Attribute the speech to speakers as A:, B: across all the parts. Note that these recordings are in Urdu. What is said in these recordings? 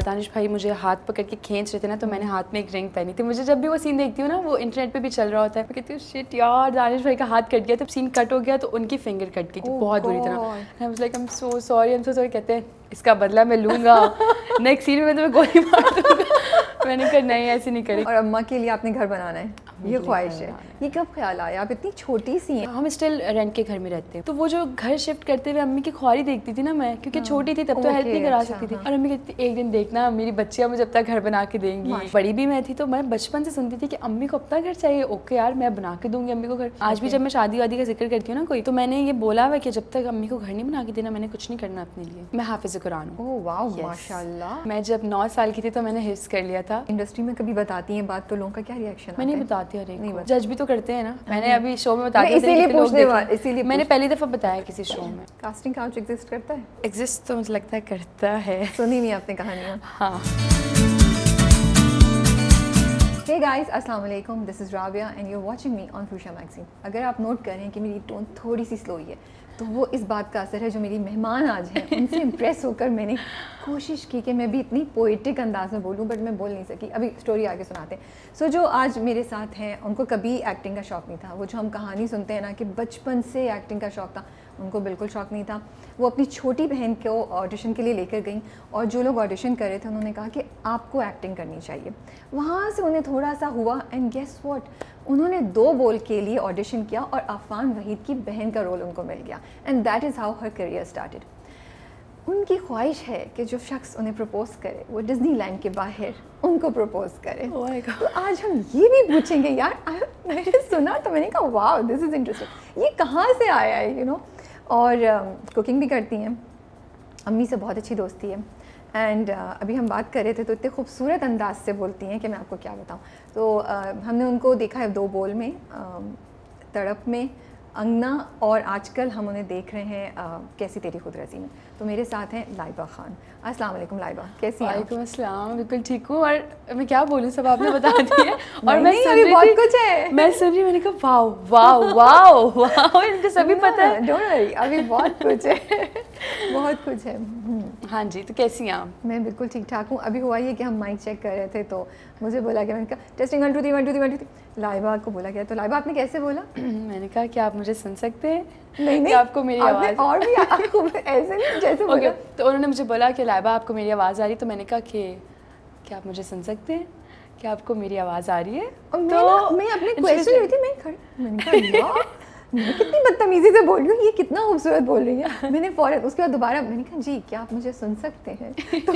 A: دانش بھائی مجھے ہاتھ پکڑ کے کھینچ رہے تھے نا, تو میں نے ہاتھ میں ایک رنگ پہنی تھی. مجھے جب بھی وہ سین دیکھتی ہوں نا, وہ انٹرنیٹ پہ بھی چل رہا ہوتا ہے, میں کہتی ہوں شٹ یار دانش بھائی کا ہاتھ کٹ گیا. تو سین کٹ ہو گیا تو ان کی فنگر کٹ گئی تھی بہت بری طرح. I was like I'm so sorry. کہتے ہیں اس کا بدلہ میں لوں گا, نیکسٹ سین میں تمہیں گولی مار دوں گا. میں نے کہا نہیں ایسے نہیں کرے.
B: اور اماں کے لیے آپ نے گھر بنانا ہے, یہ خواہش ہے. یہ کب خیال آیا؟ آپ اتنی چھوٹی سی ہیں.
A: ہم اسٹل رینٹ کے گھر میں رہتے ہیں, تو وہ جو گھر شفٹ کرتے ہوئے امی کی خواری دیکھتی تھی نا میں, کیونکہ چھوٹی تھی تب تو ہیلپ نہیں کرا سکتی تھی. اور امی کہتی ایک دن دیکھنا میری بچیاں مجھے اپنا گھر بنا کے دیں گی. بڑی بھی میں تھی تو میں بچپن سے سنتی تھی کہ امی کو اپنا گھر چاہیے. اوکے یار میں بنا کے دوں گی امی کو گھر. آج بھی جب میں شادی وادی کا ذکر کرتی ہوں نا کوئی, تو میں نے یہ بولا ہوا کہ جب تک امی کو گھر نہیں بنا کے دینا میں نے کچھ نہیں کرنا اپنے لیے. میں حافظ قرآن ہوں.
B: اوہ واو ماشاءاللہ.
A: میں جب 9 سال کی تھی تو میں نے حفظ کر لیا تھا.
B: انڈسٹری میں کبھی بتاتی ہیں بات تو لوگوں کا کیا ریئیکشن؟
A: میں نہیں بتاتی ہر ایک کو, جج بھی تو کرتے ہیں نا. میں نے ابھی شو میں بتا دیا,
B: اسی لیے
A: میں نے پہلی دفعہ بتایا کسی شو میں.
B: کاسٹنگ کاؤچ ایگزسٹ کرتا ہے؟
A: ایگزسٹ تو مجھے لگتا ہے کرتا ہے.
B: سنی نہیں آپ نے کہانیاں؟
A: ہاں.
B: Hey guys, السلام علیکم. This is Rabia and you're watching me on Fusha Magazine. اگر آپ نوٹ کریں کہ میری ٹون تھوڑی سی سلو ہی ہے تو وہ اس بات کا اثر ہے جو میری مہمان آج ہیں ان سے امپریس ہو کر میں نے کوشش کی کہ میں بھی اتنی پوئٹک انداز میں بولوں, بٹ میں بول نہیں سکی. ابھی اسٹوری آگے سناتے ہیں. سو جو آج میرے ساتھ ہیں ان کو کبھی ایکٹنگ کا شوق نہیں تھا. وہ جو ہم کہانی سنتے ہیں نا کہ بچپن سے ایکٹنگ کا شوق تھا, ان کو بالکل شوق نہیں تھا. وہ اپنی چھوٹی بہن کو آڈیشن کے لیے لے کر گئیں, اور جو لوگ آڈیشن کر رہے تھے انہوں نے کہا کہ آپ کو ایکٹنگ کرنی چاہیے. وہاں سے انہیں تھوڑا سا ہوا اینڈ گیس واٹ, انہوں نے 2 بول کے لیے آڈیشن کیا اور عفان وحید کی بہن کا رول ان کو مل گیا. And that is how her career started. ان کی خواہش ہے کہ جو شخص انہیں پرپوز کرے وہ ڈزنی لینڈ کے باہر ان کو پرپوز کرے. تو آج ہم یہ بھی پوچھیں گے یار, میں نے سنا تو میں نے کہا واو دس از انٹرسٹنگ, یہ کہاں سے آیا ہے, یو نو. اور کوکنگ بھی کرتی ہیں, امی سے بہت اچھی دوستی ہے. اینڈ ابھی ہم بات کر رہے تھے تو اتنے خوبصورت انداز سے بولتی ہیں کہ میں آپ کو کیا بتاؤں. تو ہم نے ان کو دیکھا ہے 2 بول میں, تڑپ میں, انگنا, اور آج کل ہم انہیں دیکھ رہے ہیں کیسی تیری خود رضی میں. تو میرے ساتھ ہیں لائبہ خان. السلام علیکم لائبہ, کیسی ہیں؟
A: وعلیکم السلام, بالکل ٹھیک ہوں. اور میں کیا بولوں, سب آپ نے بتا دیا. اور
B: میں بہت کچھ ہے,
A: میں سن رہی, میں نے کہا واو واو واو واو, ان کو سبھی پتہ ہے.
B: ڈونٹ وری, ابھی بہت کچھ ہے, بہت کچھ ہے.
A: ہاں جی, تو کیسی ہیں آپ؟
B: میں بالکل ٹھیک ٹھاک ہوں. ابھی ہوا یہ کہ ہم مائک چیک کر رہے تھے تو مجھے بولا کہ میں نے کہا ٹیسٹنگ 1 2 3 1 2 3 1 2 3. لائبہ کو بولا گیا, تو لائبہ آپ نے کیسے بولا؟
A: میں نے کہا کہ آپ مجھے سن سکتے ہیں.
B: نہیں
A: آپ کو میری آواز,
B: اور بھی آپ کو ایسے نہیں جیسے
A: اوکے. تو انہوں نے مجھے بولا کہ لائبہ آپ کو میری آواز آ رہی, تو میں نے کہا کہ کیا آپ مجھے سن سکتے ہیں, کیا آپ کو میری آواز آ رہی ہے.
B: تو میں اپنے کویسچن رہی تھی, میں نے کہا میں کتنی بدتمیزی سے بول رہی ہوں, یہ کتنا خوبصورت بول رہی ہے. میں نے فوراً اس کے بعد دوبارہ میں نے کہا جی کیا آپ مجھے سن سکتے ہیں. تو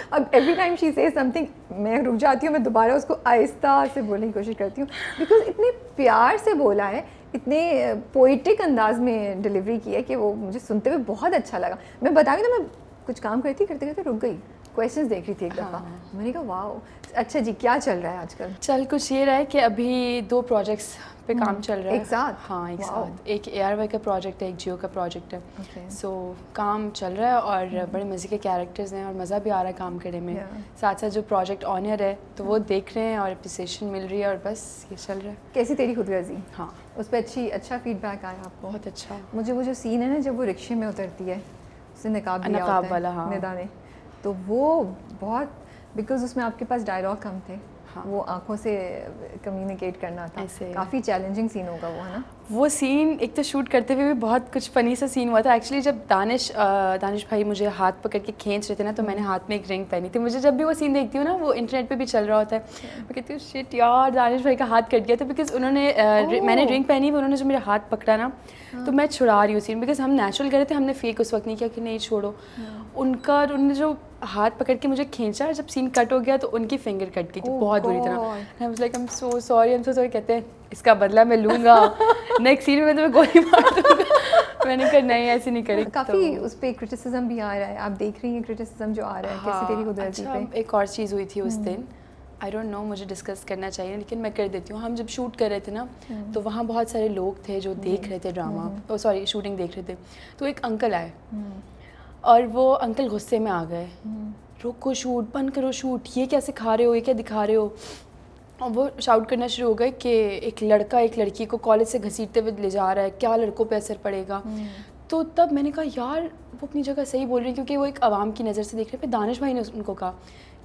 B: اب ایوری ٹائم شی سے سم تھنگ میں رک جاتی ہوں, میں دوبارہ اس کو آہستہ سے بولنے کی کوشش کرتی ہوں, بیکاز اتنے پیار سے بولا ہے, اتنے پوئٹک انداز میں ڈلیوری کی ہے کہ وہ مجھے سنتے ہوئے بہت اچھا لگا. میں بتا رہی تو میں کچھ کام کرتی کرتے کرتے رک گئی, کویشچنز دیکھ رہی تھی ایک دفعہ. میں نے کہا واو. اچھا جی, کیا چل رہا ہے آج کل؟
A: چل کچھ یہ رہا ہے کہ ابھی 2 پروجیکٹس پہ کام چل رہا ہے
B: ایک ساتھ.
A: ہاں ایک ساتھ, ایک ARY کا پروجیکٹ ہے, ایک جیو کا پروجیکٹ ہے. سو کام چل رہا ہے اور بڑے مزے کے کیریکٹرز ہیں اور مزہ بھی آ رہا ہے کام کرنے میں. ساتھ ساتھ جو پروجیکٹ آنر ہے تو وہ دیکھ رہے ہیں اور اپریسیشن مل رہی ہے, اور بس یہ چل رہا ہے.
B: کیسی تیری خود غرضی؟
A: ہاں
B: اس پہ اچھا فیڈ بیک آیا آپ کو؟
A: بہت اچھا.
B: مجھے وہ جو سین ہے نا جب وہ رکشے میں اترتی ہے, اس نے نقاب
A: والا, ہاں
B: ندا نے, تو وہ بہت, بیکاز اس میں آپ کے پاس ڈائلاگ کم تھے, وہ آنکھوں سے کمیونیکیٹ کرنا تھا, کافی چیلنجنگ سین ہوگا وہ, ہے نا؟
A: وہ سین ایک تو شوٹ کرتے ہوئے بھی بہت کچھ فنی سا سین ہوا تھا. ایکچولی جب دانش بھائی مجھے ہاتھ پکڑ کے کھینچ رہے تھے نا, تو میں نے ہاتھ میں ایک رنگ پہنی تھی. مجھے جب بھی وہ سین دیکھتی ہوں نا, وہ انٹرنیٹ پہ بھی چل رہا ہوتا ہے, میں کہتی ہوں شٹ یار دانش بھائی کا ہاتھ کٹ گیا تھا, بیکاز انہوں نے میں نے رنگ پہنی, انہوں نے جو میرا ہاتھ پکڑا نا, تو میں چھڑا رہی ہوں سین, بیکاز ہم نیچرل کر رہے تھے, ہم نے فیک اس وقت نہیں کیا کہ نہیں چھوڑو. انہوں نے جو ہاتھ پکڑ کے مجھے کھینچا, جب سین کٹ ہو گیا تو ان کی فنگر کٹ گئی تھی بہت بری طرح. I was like I'm so sorry. کہتے ہیں اس کا بدلہ میں لوں گا, نیکسٹ سین میں تمہیں گولی مار دوں گا. میں نے کہا نہیں ایسے نہیں کرے.
B: کافی اس پہ کرٹیسزم بھی آ رہا ہے, آپ دیکھ رہی ہیں کرٹیسزم جو آ رہا ہے کیسی تیری خود غرضی پہ.
A: ایک اور چیز ہوئی تھی اس دن, آئی ڈونٹ نو مجھے ڈسکس کرنا چاہیے لیکن میں کر دیتی ہوں. ہم جب شوٹ کر رہے تھے نا, تو وہاں بہت سارے لوگ تھے جو دیکھ رہے تھے ڈرامہ, سوری شوٹنگ دیکھ رہے تھے. تو ایک انکل آئے, اور وہ انکل غصے میں آ گئے, روکو شوٹ, بند کرو شوٹ, یہ کیا سکھا رہے ہو, یہ کیا دکھا رہے ہو. اور وہ شاؤٹ کرنا شروع ہو گئے کہ ایک لڑکا ایک لڑکی کو کالج سے گھسیٹتے ہوئے لے جا رہا ہے, کیا لڑکوں پہ اثر پڑے گا. تو تب میں نے کہا یار وہ اپنی جگہ صحیح بول رہی ہیں, کیونکہ وہ ایک عوام کی نظر سے دیکھ رہے. پھر دانش بھائی نے ان کو کہا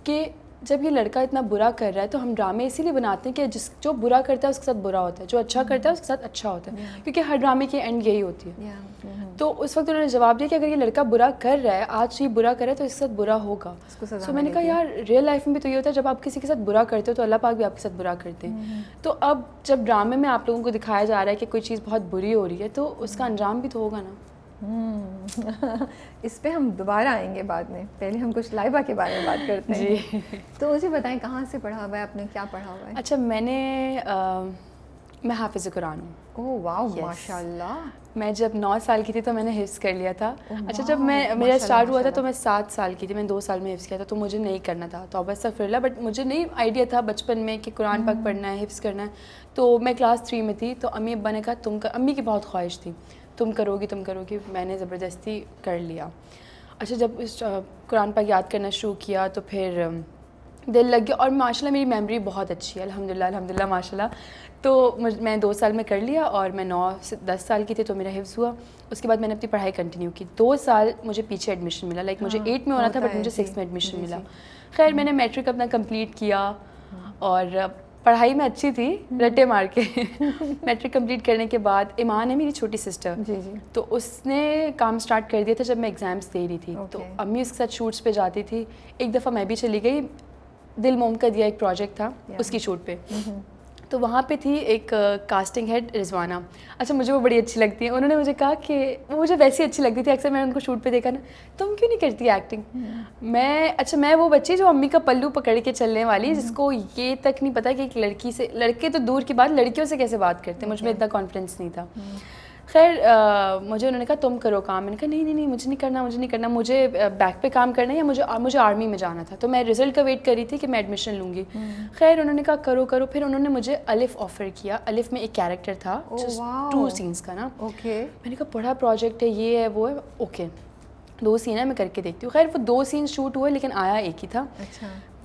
A: کہ جب یہ لڑکا اتنا برا کر رہا ہے تو ہم ڈرامے اسی لیے بناتے ہیں کہ جو برا کرتا ہے اس کے ساتھ برا ہوتا ہے, جو اچھا کرتا ہے اس کے ساتھ اچھا ہوتا ہے, کیونکہ ہر ڈرامے کی اینڈ یہی ہوتی ہے. تو اس وقت انہوں نے جواب دیا کہ اگر یہ لڑکا برا کر رہا ہے, آج یہ برا کرے تو اس کے ساتھ برا ہوگا. تو میں نے کہا یار ریئل لائف میں بھی تو یہ ہوتا ہے, جب آپ کسی کے ساتھ برا کرتے ہو تو اللہ پاک بھی آپ کے ساتھ برا کرتے ہیں. تو اب جب ڈرامے میں آپ لوگوں کو دکھایا جا رہا ہے کہ کوئی چیز بہت بری ہو رہی ہے تو اس کا انجام بھی تو ہوگا نا.
B: اس پہ ہم دوبارہ آئیں گے بعد میں, پہلے ہم کچھ لائبہ کے بارے میں بات کرتے ہیں.
A: جی
B: تو مجھے بتائیں کہاں سے پڑھا ہوا ہے آپ نے, کیا پڑھا ہوا ہے؟
A: اچھا میں حافظ قرآن ہوں.
B: اوہ واو ماشاء اللہ.
A: میں جب 9 سال کی تھی تو میں نے حفظ کر لیا تھا. اچھا جب میرا اسٹارٹ ہوا تھا تو میں 7 سال کی تھی, میں 2 سال میں حفظ کیا تھا, تو مجھے نہیں کرنا تھا توبہ استغفراللہ, بٹ مجھے نہیں آئیڈیا تھا بچپن میں کہ قرآن پاک پڑھنا ہے, حفظ کرنا ہے. تو میں کلاس 3 میں تھی تو امی ابا نے کہا امی کی بہت خواہش تھی تم کرو گی, میں نے زبردستی کر لیا. اچھا جب قرآن پاک یاد کرنا شروع کیا تو پھر دل لگ گیا, اور ماشاء اللہ میری میموری بہت اچھی ہے الحمدللہ ماشاء اللہ. تو میں 2 سال میں کر لیا, اور میں 9 سے 10 سال کی تھی تو میرا حفظ ہوا. اس کے بعد میں نے اپنی پڑھائی کنٹینیو کی. 2 سال مجھے پیچھے ایڈمیشن ملا, لائک مجھے 8 میں ہونا تھا بٹ مجھے 6 میں ایڈمیشن ملا. خیر میں نے میٹرک اپنا کمپلیٹ کیا, اور پڑھائی میں اچھی تھی رٹے مار کے. میٹرک کمپلیٹ کرنے کے بعد ایمان ہے میری چھوٹی سسٹر, تو اس نے کام اسٹارٹ کر دیا تھا جب میں ایگزامس دے رہی تھی. تو امی اس کے ساتھ شوٹس پہ جاتی تھی. ایک دفعہ میں بھی چلی گئی, دل موم کا دیا ایک پروجیکٹ تھا اس کی شوٹ پہ. تو وہاں پہ تھی ایک کاسٹنگ ہیڈ رضوانہ. اچھا مجھے وہ بڑی اچھی لگتی ہے. انہوں نے مجھے کہا کہ وہ مجھے ویسی اچھی لگتی تھی, اکثر میں نے ان کو شوٹ پہ دیکھا نا, تم کیوں نہیں کرتی ایکٹنگ. میں وہ بچی جو امی کا پلو پکڑ کے چلنے والی, جس کو یہ تک نہیں پتا کہ ایک لڑکی سے, لڑکے تو دور کی بات, لڑکیوں سے کیسے بات کرتے ہیں, مجھ میں اتنا کانفیڈنس نہیں تھا. خیر مجھے انہوں نے کہا تم کرو کام. میں نے کہا نہیں مجھے نہیں کرنا, مجھے بیک پہ کام کرنا ہے, یا مجھے آرمی میں جانا تھا. تو میں رزلٹ کا ویٹ کر رہی تھی کہ میں ایڈمیشن لوں گی. خیر انہوں نے کہا کرو. پھر انہوں نے مجھے الف آفر کیا. الف میں ایک کیریکٹر تھا 2 سینس کا نا. میں نے کہا بڑا پروجیکٹ ہے, یہ ہے وہ ہے, اوکے 2 سین ہے میں کر کے دیکھتی ہوں. خیر وہ 2 سین شوٹ ہوئے لیکن آیا ایک ہی تھا.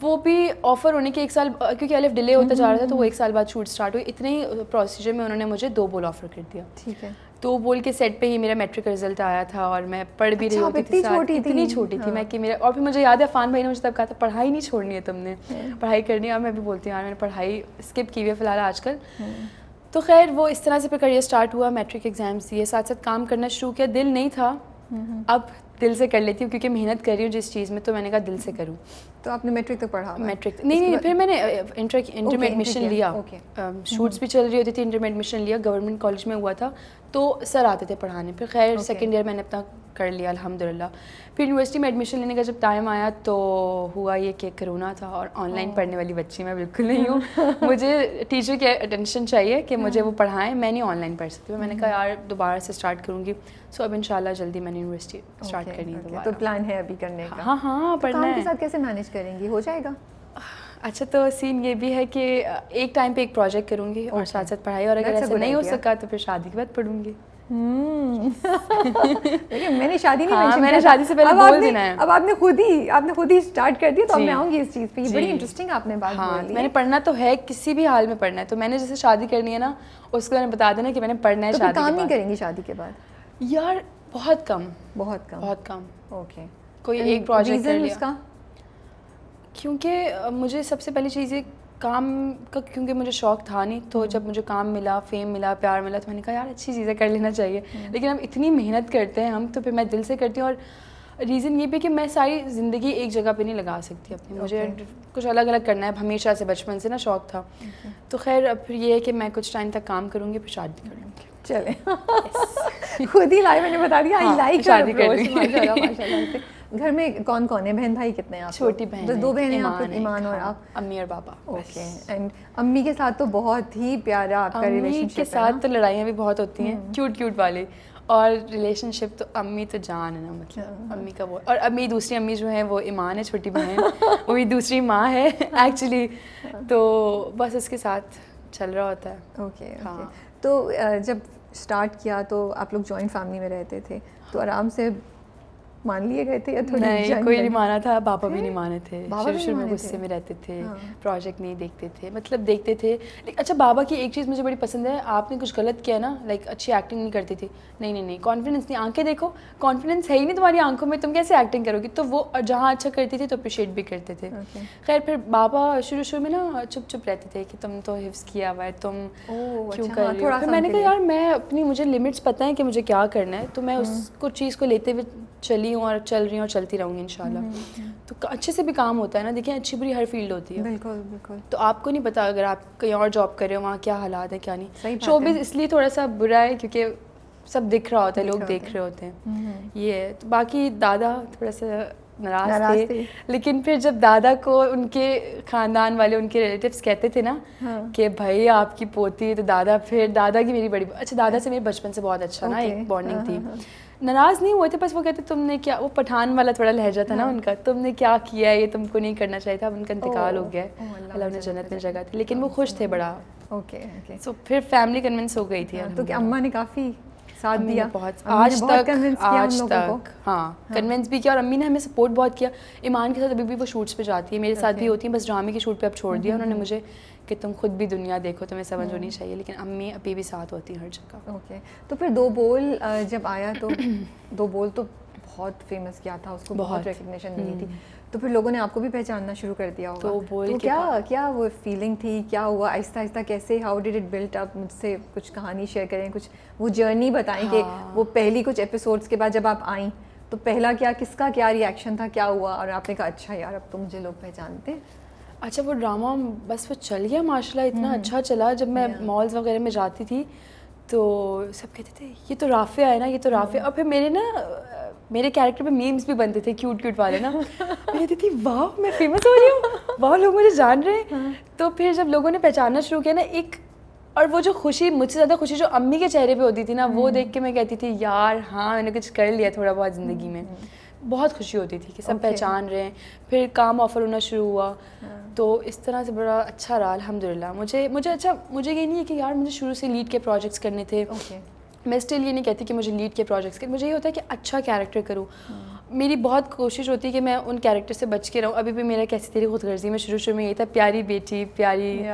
A: وہ بھی آفر ہونے کے 1 سال, کیونکہ الف ڈیلے ہوتا جا رہا تھا, تو وہ 1 سال بعد شوٹ اسٹارٹ ہوئی. اتنے ہی پروسیجر میں انہوں نے مجھے 2 بول آفر کر دیا. ٹھیک ہے. 2 بول کے سیٹ پہ ہی میرا میٹرک کا رزلٹ آیا تھا, اور میں پڑھ بھی رہی ہوتی تھی. اتنی چھوٹی تھی میں کہ میرا, اور پھر مجھے یاد ہے عفان بھائی نے مجھے تب کہا تھا پڑھائی نہیں چھوڑنی ہے تم نے, پڑھائی کرنی ہے. اور میں بھی بولتی ہوں یار میں نے پڑھائی اسکپ کی ہوئی ہے فی الحال آج کل. تو خیر وہ اس طرح سے پھر کریئر اسٹارٹ ہوا. میٹرک ایگزامس دیے, ساتھ ساتھ کام کرنا شروع کیا. دل نہیں تھا, اب دل سے کر لیتی ہوں کیونکہ محنت کر رہی ہوں جس چیز میں, تو میں نے کہا دل سے کروں.
B: تو آپ نے میٹرک تک پڑھا؟
A: میٹرک نہیں, پھر میں نے انٹر میں ایڈمیشن لیا. شوٹس بھی چل رہی ہوتی تھی, انٹر میں ایڈمیشن لیا. گورنمنٹ کالج میں ہوا تھا تو سر آتے تھے پڑھانے. پھر خیر سیکنڈ ایئر میں نے اپنا کر لیا الحمدللہ. پھر یونیورسٹی میں ایڈمیشن لینے کا جب ٹائم آیا تو ہوا یہ کہ کرونا تھا, اور آن لائن پڑھنے والی بچی میں بالکل نہیں ہوں. مجھے ٹیچر کی اٹینشن چاہیے کہ مجھے وہ پڑھائیں, میں نہیں آن لائن پڑھ سکتی. میں نے کہا یار دوبارہ سے اسٹارٹ کروں گی. سو اب انشاءاللہ جلدی میں نے یونیورسٹی اسٹارٹ کرنی ہے.
B: تو پلان ہے ابھی کرنے کا؟
A: ہاں پڑھنا ہے.
B: کام کے ساتھ کیسے مینیج کریں گی, ہو جائے گا؟
A: اچھا تو سین یہ بھی ہے کہ ایک ٹائم پہ ایک پروجیکٹ کروں گی اور ساتھ ساتھ پڑھائی, اور اگر ایسا نہیں ہو سکا تو پھر شادی کے بعد پڑھوں گی.
B: میں نے شادی نہیں,
A: میں نے شادی سے پہلے بول دینا ہے.
B: اب آپ نے خود ہی اسٹارٹ کر دیا, تو میں آؤں گی اس چیز پہ. یہ بڑی انٹرسٹنگ آپ نے بات بولی.
A: میں نے پڑھنا تو ہے, کسی بھی حال میں پڑھنا ہے. تو میں نے جیسے شادی کرنی ہے نا, اس کو میں نے بتا دینا کہ میں نے پڑھنا ہے. شادی
B: کام نہیں کریں گی شادی کے بعد؟
A: یار بہت کم.
B: اوکے.
A: کوئی ایک پروجیکٹ کر لیا.
B: اس کا
A: کیونکہ مجھے سب سے پہلی چیز یہ کام کا, کیونکہ مجھے شوق تھا نہیں, تو جب مجھے کام ملا, فیم ملا, پیار ملا, تو میں نے کہا یار اچھی چیزیں کر لینا چاہیے. لیکن اب اتنی محنت کرتے ہیں ہم, تو پھر میں دل سے کرتی ہوں. اور ریزن یہ بھی کہ میں ساری زندگی ایک جگہ پہ نہیں لگا سکتی اپنی, مجھے کچھ الگ الگ کرنا ہے ہمیشہ سے, بچپن سے نا شوق تھا. تو خیر اب پھر یہ ہے کہ میں کچھ ٹائم تک کام کروں گی, پھر شادی کر لوں گی.
B: چلیں خود ہی لائف میں نے بتا دیا, آئی لائک
A: شادی کر لی.
B: ماشاءاللہ سے. گھر میں کون کون ہے, بہن بھائی کتنے ہیں آپ؟
A: چھوٹی بہن,
B: 2 بہنیں آپ, ایمان اور آپ,
A: امی اور پاپا.
B: اوکے. اینڈ امی کے ساتھ تو بہت ہی پیارا آپ کا ریلیشن شپ ہے.
A: امی کے ساتھ تو لڑائیاں بھی بہت ہوتی ہیں, کیوٹ والی, اور ریلیشن شپ تو امی تو جان ہے نا, مطلب امی کا وہ. اور امی دوسری امی جو ہیں وہ ایمان ہے چھوٹی بہن, وہ بھی دوسری ماں ہے ایکچولی. تو بس اس کے ساتھ چل رہا ہوتا ہے.
B: اوکے. تو جب اسٹارٹ کیا تو آپ لوگ جوائنٹ فیملی میں رہتے تھے, تو آرام سے مان لیے گئے تھے یا تھوڑی
A: نہیں کوئی نہیں مانا تھا, پاپا بھی نہیں مانے تھے, شروع میں غصے میں رہتے تھے, پروجیکٹ نہیں دیکھتے تھے, مطلب دیکھتے تھے. اچھا بابا کی ایک چیز مجھے بڑی پسند ہے, آپ نے کچھ غلط کیا نا, لائک اچھی ایکٹنگ نہیں کرتی تھی, نہیں کانفیڈنس نہیں, آنکھیں دیکھو, کانفیڈنس ہے ہی نہیں تمہاری آنکھوں میں, تم کیسے ایکٹنگ کرو گی. تو وہ جہاں اچھا کرتی تھی تو اپریشیٹ بھی کرتے تھے. خیر پھر بابا شروع میں نا چپ رہتے تھے کہ تم تو حفظ کیا ہوا ہے, تم کیوں کر رہی ہو. پھر میں نے کہا یار میں اپنی, مجھے لمٹس پتہ ہیں کہ مجھے کیا کرنا ہے, تو میں اس کو چیز کو لیتے ہوئے چلی ہوں اور چل رہی ہوں اور چلتی رہوں گی انشاءاللہ. تو اچھے سے بھی کام ہوتا ہے نا, دیکھیں اچھی بری ہر فیلڈ ہوتی ہے.
B: بالکل بالکل.
A: تو آپ کو نہیں پتا اگر آپ کہیں اور جاب کر رہے ہو وہاں کیا حالات ہیں کیا نہیں. شوبز اس لیے تھوڑا سا برا ہے کیونکہ سب دکھ رہا ہوتا ہے, لوگ دیکھ رہے ہوتے ہیں, یہ ہے. تو باقی دادا تھوڑا سا ناراض تھے, لیکن پھر جب دادا کو ان کے خاندان والے, ان کے ریلیٹیوس کہتے تھے نا کہ بھائی آپ کی پوتی ہے, تو دادا پھر دادا کی میری بڑی, اچھا دادا سے میرے بچپن سے بہت اچھا نا ایک بانڈنگ تھی. ناراض نہیں ہوئے تھے, بس وہ کہتے تم نے کیا, وہ پٹھان والا تھوڑا لہجہ تھا نا ان کا, تم نے کیا کیا ہے, یہ تم کو نہیں کرنا چاہیے تھا. اب ان کا انتقال ہو گیا ہے, اللہ انہیں جنت میں جگہ تھی, لیکن وہ خوش تھے بڑا.
B: اوکے.
A: سو پھر فیملی کنونس ہو گئی تھی.
B: تو کہ اماں نے کافی ساتھ دیا
A: بہت, آج تک ہاں کنونس بھی کیا, اور امی نے ہمیں سپورٹ بہت کیا. ایمان کے ساتھ ابھی بھی وہ شوٹس پہ جاتی ہے, میرے ساتھ بھی ہوتی ہیں, بس ڈرامے کی شوٹ پہ اب چھوڑ دیا انہوں نے مجھے کہ تم خود بھی دنیا دیکھو, تمہیں سمجھ ہونی چاہیے, لیکن امی ابھی بھی ساتھ ہوتی ہیں ہر جگہ.
B: اوکے. تو پھر دو بول جب آیا تو دو بول تو بہت فیمس کیا تھا, اس کو بہت ریکگنیشن ملی تھی, تو پھر لوگوں نے آپ کو بھی پہچاننا شروع کر دیا ہوگا. تو کیا وہ فیلنگ تھی, کیا ہوا آہستہ آہستہ, کیسے how did it built up? مجھ سے کچھ کہانی شیئر کریں, کچھ وہ جرنی بتائیں کہ وہ پہلی کچھ ایپیسوڈس کے بعد جب آپ آئیں تو پہلا کیا, کس کا کیا ریئیکشن تھا, کیا ہوا, اور آپ نے کہا اچھا یار اب تو مجھے لوگ پہچانتے ہیں.
A: اچھا وہ ڈرامہ بس وہ چل گیا ماشاء اللہ, اتنا اچھا چلا. جب میں مالز وغیرہ میں جاتی تھی تو سب کہتے تھے یہ تو رافعہ ہے نا, یہ تو رافعہ. اور پھر میرے کیریکٹر پہ میمز بھی بنتے تھے کیوٹ والے نا. میں کہتی تھی واہ میں فیمس ہو رہی ہوں, واہ لوگ مجھے جان رہے ہیں. تو پھر جب لوگوں نے پہچاننا شروع کیا نا ایک, اور وہ جو خوشی, مجھ سے زیادہ خوشی جو امی کے چہرے پہ ہوتی تھی نا, وہ دیکھ کے میں کہتی تھی یار ہاں میں نے کچھ کر لیا تھوڑا بہت زندگی میں. بہت خوشی ہوتی تھی کہ سب پہچان رہے ہیں. پھر کام آفر ہونا شروع ہوا, تو اس طرح سے بڑا اچھا رہا الحمد للہ. مجھے یہ نہیں ہے کہ یار مجھے شروع سے لیڈ کے پروجیکٹس کرنے تھے. میں اسٹل یہ نہیں کہتی کہ مجھے لیڈ کے پروجیکٹس کریں, مجھے یہ ہوتا ہے کہ اچھا کیریکٹر کروں. میری بہت کوشش ہوتی ہے کہ میں ان کیریکٹر سے بچ کے رہوں. ابھی بھی میرا کیسی تیری خود غرضی میں شروع میں یہ تھا, پیاری بیٹی, پیاری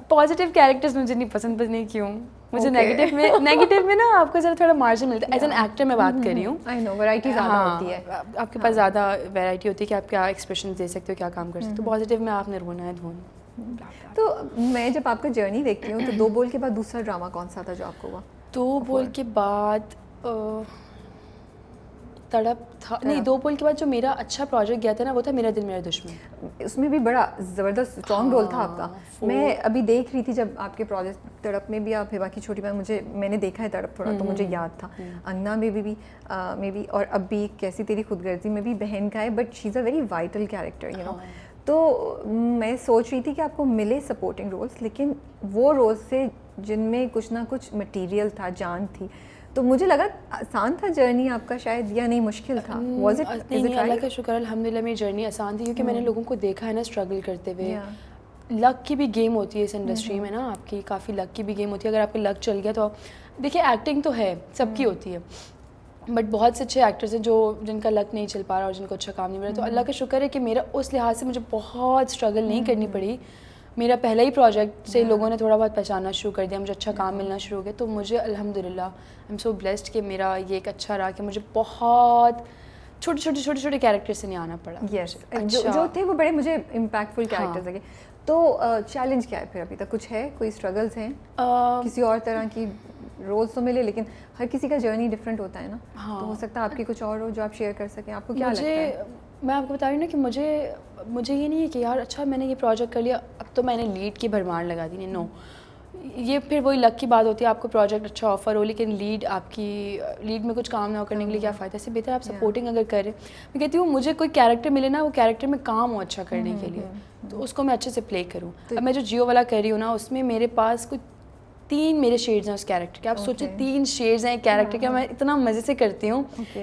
A: پازیٹیو کیریکٹرز مجھے نہیں پسند نہیں کیوں. مجھے نیگیٹو میں نا آپ کو ذرا تھوڑا مارجن ملتا ہے. ایز این ایکٹر میں بات کر رہی ہوں, آپ کے پاس زیادہ ویرائٹی ہوتی ہے کہ آپ کیا ایکسپریشن دے سکتے ہو, کیا کام کر سکتے ہو. پازیٹیو میں آپ نے رونا ہے دھون.
B: تو میں جب آپ کا جرنی دیکھتی ہوں تو دو بول کے بعد دوسرا ڈرامہ کون سا تھا جو آپ کو ہوا؟
A: دو بول کے بعد تڑپ تھا, نہیں دو بول کے بعد جو میرا اچھا پروجیکٹ گیا تھا نا وہ تھا میرا دل میرا دشمن.
B: اس میں بھی بڑا زبردست اسٹرانگ رول تھا آپ کا. میں ابھی دیکھ رہی تھی جب آپ کے پروجیکٹ تڑپ میں بھی, آپ ہیبا کی چھوٹی بہن, میں نے دیکھا ہے تڑپ تھوڑا تو مجھے یاد تھا. انگنا میں بھی اور اب بھی کیسی تیری خود غرضی میں بھی بہن کا ہے, but she is a very vital character you know. تو میں سوچ رہی تھی کہ آپ کو ملے سپورٹنگ رولس, لیکن وہ رولس سے جن میں کچھ نہ کچھ مٹیریل تھا, جان تھی. تو مجھے لگا آسان تھا جرنی آپ کا شاید, یا نہیں مشکل تھا؟ Was it?
A: نہیں اللہ کا شکر الحمد للہ میری جرنی آسان تھی, کیونکہ میں نے لوگوں کو دیکھا ہے نا اسٹرگل کرتے ہوئے. لک کی بھی گیم ہوتی ہے اس انڈسٹری میں نا, آپ کی کافی لک کی بھی گیم ہوتی ہے. اگر آپ کا لک چل گیا تو دیکھیے ایکٹنگ تو ہے سب کی ہوتی ہے, بٹ بہت سے اچھے ایکٹرز ہیں جن کا لک نہیں چل پا رہا اور جن کو اچھا کام نہیں مل رہا. تو اللہ کا شکر ہے کہ میرا اس لحاظ سے مجھے بہت اسٹرگل نہیں کرنی پڑی. میرا پہلا ہی پروجیکٹ سے لوگوں نے تھوڑا بہت پہچاننا شروع کر دیا, مجھے اچھا کام ملنا شروع ہو گیا. تو مجھے الحمد للہ آئی ایم سو بلیسڈ کہ میرا یہ ایک اچھا رہا کہ مجھے بہت چھوٹے کیریکٹر سے نہیں آنا پڑا.
B: یس, جو تھے وہ بڑے مجھے امپیکٹفل کیریکٹرز لگے. تو چیلنج کیا ہے پھر ابھی تک, کچھ ہے, کوئی اسٹرگلس ہیں کسی اور طرح کی؟ رولز تو ملے لیکن ہر کسی کا جرنی ڈفرینٹ ہوتا ہے نا, تو ہو سکتا ہے آپ کی کچھ اور ہو جو آپ شیئر کر سکیں. آپ کو کیا لگتا ہے؟
A: میں آپ کو بتا رہی ہوں نا کہ مجھے یہ نہیں ہے کہ یار اچھا میں نے یہ پروجیکٹ کر لیا اب تو میں نے لیڈ کی بھرمار لگا دی. نو, یہ پھر وہی لک کی بات ہوتی ہے. آپ کو پروجیکٹ اچھا آفر ہو لیکن لیڈ میں کچھ کام نہ کرنے کے لیے کیا فائدہ. اس سے بہتر آپ سپورٹنگ اگر کریں. میں کہتی ہوں مجھے کوئی کیریکٹر ملے نا, وہ کیریکٹر میں کام ہو اچھا کرنے کے لیے, تو اس کو میں اچھے سے پلے کروں. اب میں جو جیو والا کر رہی ہوں نا, اس میں میرے پاس کچھ 3 میرے شیڈز ہیں اس کیریکٹر کے. آپ سوچیں 3 شیڈز ہیں ایک کیریکٹر کے. میں اتنا مزے سے کرتی ہوں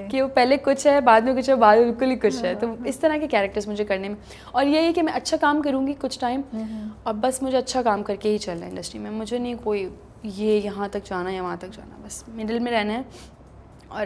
A: کہ وہ پہلے کچھ ہے, بعد میں کچھ ہے, بعد میں بالکل ہی کچھ ہے. تو اس طرح کے کیریکٹرز مجھے کرنے میں, اور یہی ہے کہ میں اچھا کام کروں گی کچھ ٹائم, اور بس مجھے اچھا کام کر کے ہی چلنا ہے انڈسٹری میں. مجھے نہیں کوئی یہ یہاں تک جانا یا وہاں تک جانا, بس مڈل میں رہنا ہے. اور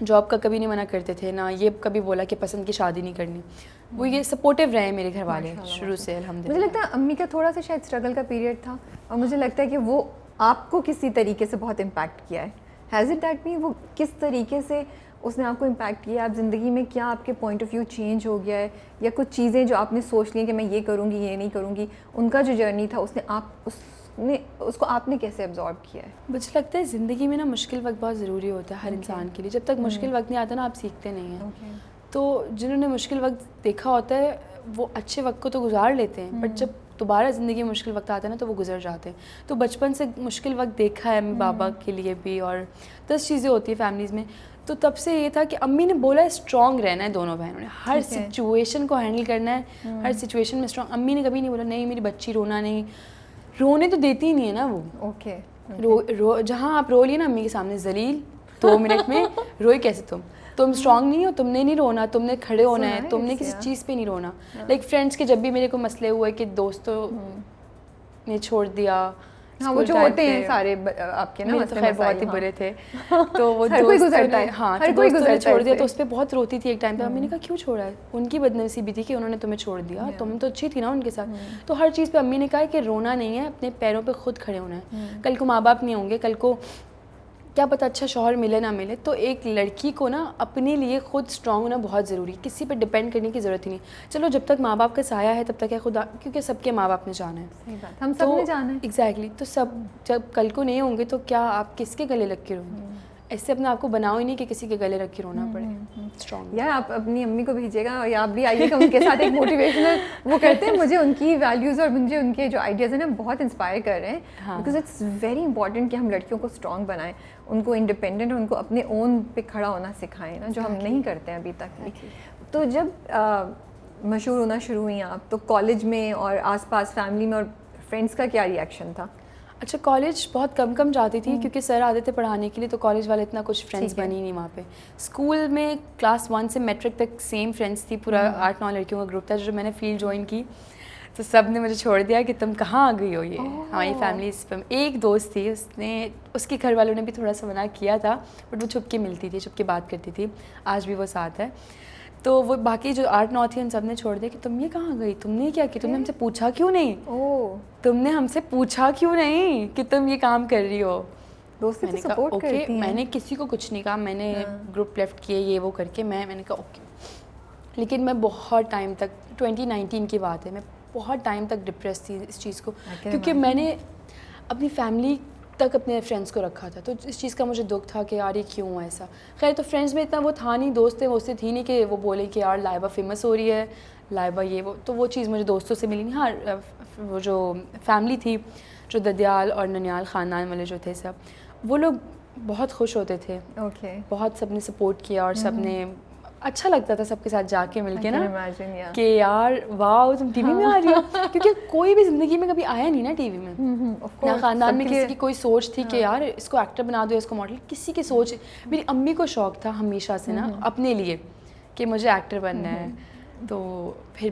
A: جاب کا کبھی نہیں منع کرتے تھے, نہ یہ کبھی بولا کہ پسند کی شادی نہیں کرنی. وہ یہ سپورٹیو رہے میرے گھر والے شروع سے الحمدللہ.
B: مجھے لگتا ہے امی کا تھوڑا سا شاید اسٹرگل کا پیریڈ تھا, اور مجھے لگتا ہے کہ وہ آپ کو کسی طریقے سے بہت امپیکٹ کیا ہے. ہیز اٹ دیٹ مین وہ کس طریقے سے اس نے آپ کو امپیکٹ کیا, آپ زندگی میں کیا آپ کے پوائنٹ آف ویو چینج ہو گیا ہے, یا کچھ چیزیں جو آپ نے سوچ لی کہ میں یہ کروں گی یہ نہیں کروں گی, ان کا جو جرنی تھا اس کو آپ نے کیسے ایبزارب کیا ہے؟
A: مجھے لگتا ہے زندگی میں نا مشکل وقت بہت ضروری ہوتا ہے ہر انسان کے لیے. جب تک مشکل وقت نہیں آتا نا آپ سیکھتے نہیں ہیں. تو جنہوں نے مشکل وقت دیکھا ہوتا ہے وہ اچھے وقت کو تو گزار لیتے ہیں, بٹ جب دوبارہ زندگی میں مشکل وقت آتا ہے نا تو وہ گزر جاتے ہیں. تو بچپن سے مشکل وقت دیکھا ہے امی بابا کے لیے بھی, اور 10 چیزیں ہوتی ہیں فیملیز میں. تو تب سے یہ تھا کہ امی نے بولا اسٹرانگ رہنا ہے دونوں بہنوں نے, ہر سچویشن کو ہینڈل کرنا ہے, ہر سچویشن میں اسٹرانگ. امی نے کبھی نہیں بولا نہیں میری بچی رونا نہیں, رونے تو دیتی ہی نہیں ہے نا وہ.
B: اوکے
A: جہاں آپ رو لیے نا امی کے سامنے ذلیل 2 منٹ میں, روئی کیسے تم اسٹرانگ نہیں ہو, تم نے نہیں رونا, تم نے کھڑے ہونا ہے, تم نے کسی چیز پہ نہیں رونا. لائک فرینڈس کے جب بھی میرے کو مسئلے ہوئے کہ دوستوں نے چھوڑ دیا,
B: ہاں وہ جو ہوتے ہیں سارے آپ کے نا
A: مسئلے خیر بہت ہی برے تھے, تو وہ
B: ہر کوئی گزرتا ہے,
A: ہاں
B: ہر کوئی
A: دوستوں نے چھوڑ دیا
B: ہے.
A: تو اس پہ بہت روتی تھی ایک ٹائم پہ. امی نے کہا کیوں چھوڑا ہے, ان کی بدنصیبی تھی کہ انہوں نے تمہیں چھوڑ دیا, تم تو اچھی تھی نا ان کے ساتھ. تو ہر چیز پہ امی نے کہا کہ رونا نہیں ہے, اپنے پیروں پہ خود کھڑے ہونا ہے. کل کو ماں باپ نہیں ہوں گے, کل کو کیا پتہ اچھا شوہر ملے نہ ملے, تو ایک لڑکی کو نا اپنے لیے خود اسٹرانگ ہونا بہت ضروری ہے. کسی پہ ڈپینڈ کرنے کی ضرورت ہی نہیں. چلو جب تک ماں باپ کا سایہ ہے تب تک ہے خدا, کیونکہ سب کے ماں باپ نے جانا ہے,
B: ہم سب نے جانا ہے.
A: ایگزیکٹلی. تو سب جب کل کو نہیں ہوں گے تو کیا آپ کس کے گلے لگ کے رہیں گے؟ ایسے اپنے آپ کو بناؤ ہی نہیں کہ کسی کے گلے رکھ کے رونا پڑے. اسٹرانگ
B: یار آپ اپنی امی کو بھیجیے گا, یا آپ بھی آئیے گا ان کے ساتھ, ایک موٹیویشنل وہ کرتے ہیں. مجھے ان کی ویلیوز اور مجھے ان کے جو آئیڈیاز ہیں نا بہت انسپائر کر رہے ہیں, بیکاز اٹس ویری امپورٹنٹ کہ ہم لڑکیوں کو اسٹرانگ بنائیں, ان کو انڈیپینڈنٹ, ان کو اپنے اون پہ کھڑا ہونا سکھائیں نا, جو ہم نہیں کرتے ہیں ابھی تک بھی. تو جب مشہور ہونا شروع ہوئی آپ, تو کالج میں اور آس پاس فیملی میں اور فرینڈس کا کیا ریئیکشن تھا؟
A: اچھا کالج بہت کم جاتی تھی کیونکہ سر آتے تھے پڑھانے کے لیے, تو کالج والے اتنا کچھ فرینڈس بنی نہیں وہاں پہ. اسکول میں کلاس 1 سے میٹرک تک سیم فرینڈس تھی, پورا 8-9 لڑکیوں کا گروپ تھا. جو میں نے فیلڈ جوائن کی تو سب نے مجھے چھوڑ دیا کہ تم کہاں آ گئی ہو. یہ ہماری فیملی اس پہ ایک دوست تھی, اس کے گھر والوں نے بھی تھوڑا سا منع کیا تھا, بٹ وہ چھپ کے ملتی تھی, چھپ کے بات کرتی تھی, آج بھی وہ ساتھ ہے. تو وہ باقی جو 8-9 تھی ان سب نے چھوڑ دیا کہ تم یہ کہاں گئی, تم نے کیا کیا, تم نے ہم سے پوچھا کیوں نہیں, تم نے ہم سے پوچھا کیوں نہیں کہ تم یہ کام کر رہی ہو.
B: میں نے کہا اوکے,
A: میں نے کسی کو کچھ نہیں کہا, میں نے گروپ لیفٹ کیے یہ وہ کر کے, میں نے کہا اوکے. لیکن میں بہت ٹائم تک 2019 کی بات ہے, میں بہت ٹائم تک ڈپریس تھی اس چیز کو, کیونکہ میں نے اپنی فیملی تک اپنے فرینڈس کو رکھا تھا. تو اس چیز کا مجھے دکھ تھا کہ یار یہ کیوں ہوا ایسا. خیر تو فرینڈس میں اتنا وہ تھا نہیں, دوست تھے وہ اس سے تھی نہیں کہ وہ بولے کہ یار لائبہ فیمس ہو رہی ہے, لائبہ یہ وہ, تو وہ چیز مجھے دوستوں سے ملی نہیں. ہاں وہ جو فیملی تھی, جو ددیال اور ننیال خاندان والے جو تھے سب, وہ لوگ بہت خوش ہوتے تھے, بہت سب نے سپورٹ کیا, اور سب نے اچھا لگتا تھا سب کے ساتھ جا کے مل کے نا کہ یار واو تم ٹی وی میں آ رہی ہو. کیونکہ کوئی بھی زندگی میں کبھی آیا نہیں نا ٹی وی میں, نہ خاندان میں کسی کی کوئی سوچ تھی کہ یار اس کو ایکٹر بنا دو, اس کو ماڈل, کسی کی سوچ. میری امی کو شوق تھا ہمیشہ سے نا اپنے لیے کہ مجھے ایکٹر بننا ہے. تو پھر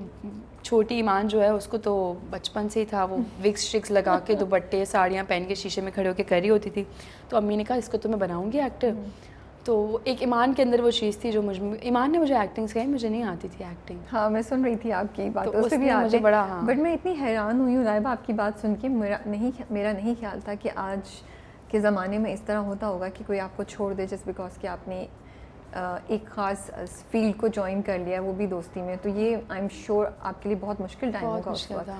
A: چھوٹی ایمان جو ہے اس کو تو بچپن سے ہی تھا, وہ وگس شکس لگا کے دوپٹے ساڑیاں پہن کے شیشے میں کھڑے ہو کے کر رہی ہوتی تھی. تو امی نے کہا اس کو تو میں بناؤں گی ایکٹر. تو ایک ایمان کے اندر وہ چیز تھی جو ایمان نے مجھے ایکٹنگ سکھائی, مجھے نہیں آتی تھی ایکٹنگ.
B: ہاں میں سن رہی تھی آپ کی بات, اس سے بھی مجھے بڑا, بٹ میں اتنی حیران ہوئی ہوں لائبہ آپ کی بات سن کے. میرا نہیں خیال تھا کہ آج کے زمانے میں اس طرح ہوتا ہوگا کہ کوئی آپ کو چھوڑ دے جسٹ بیکاز کہ آپ نے ایک خاص فیلڈ کو جوائن کر لیا, وہ بھی دوستی میں. تو یہ آئی ایم شیور آپ کے لیے بہت مشکل ٹائم ہوگا اس وقت.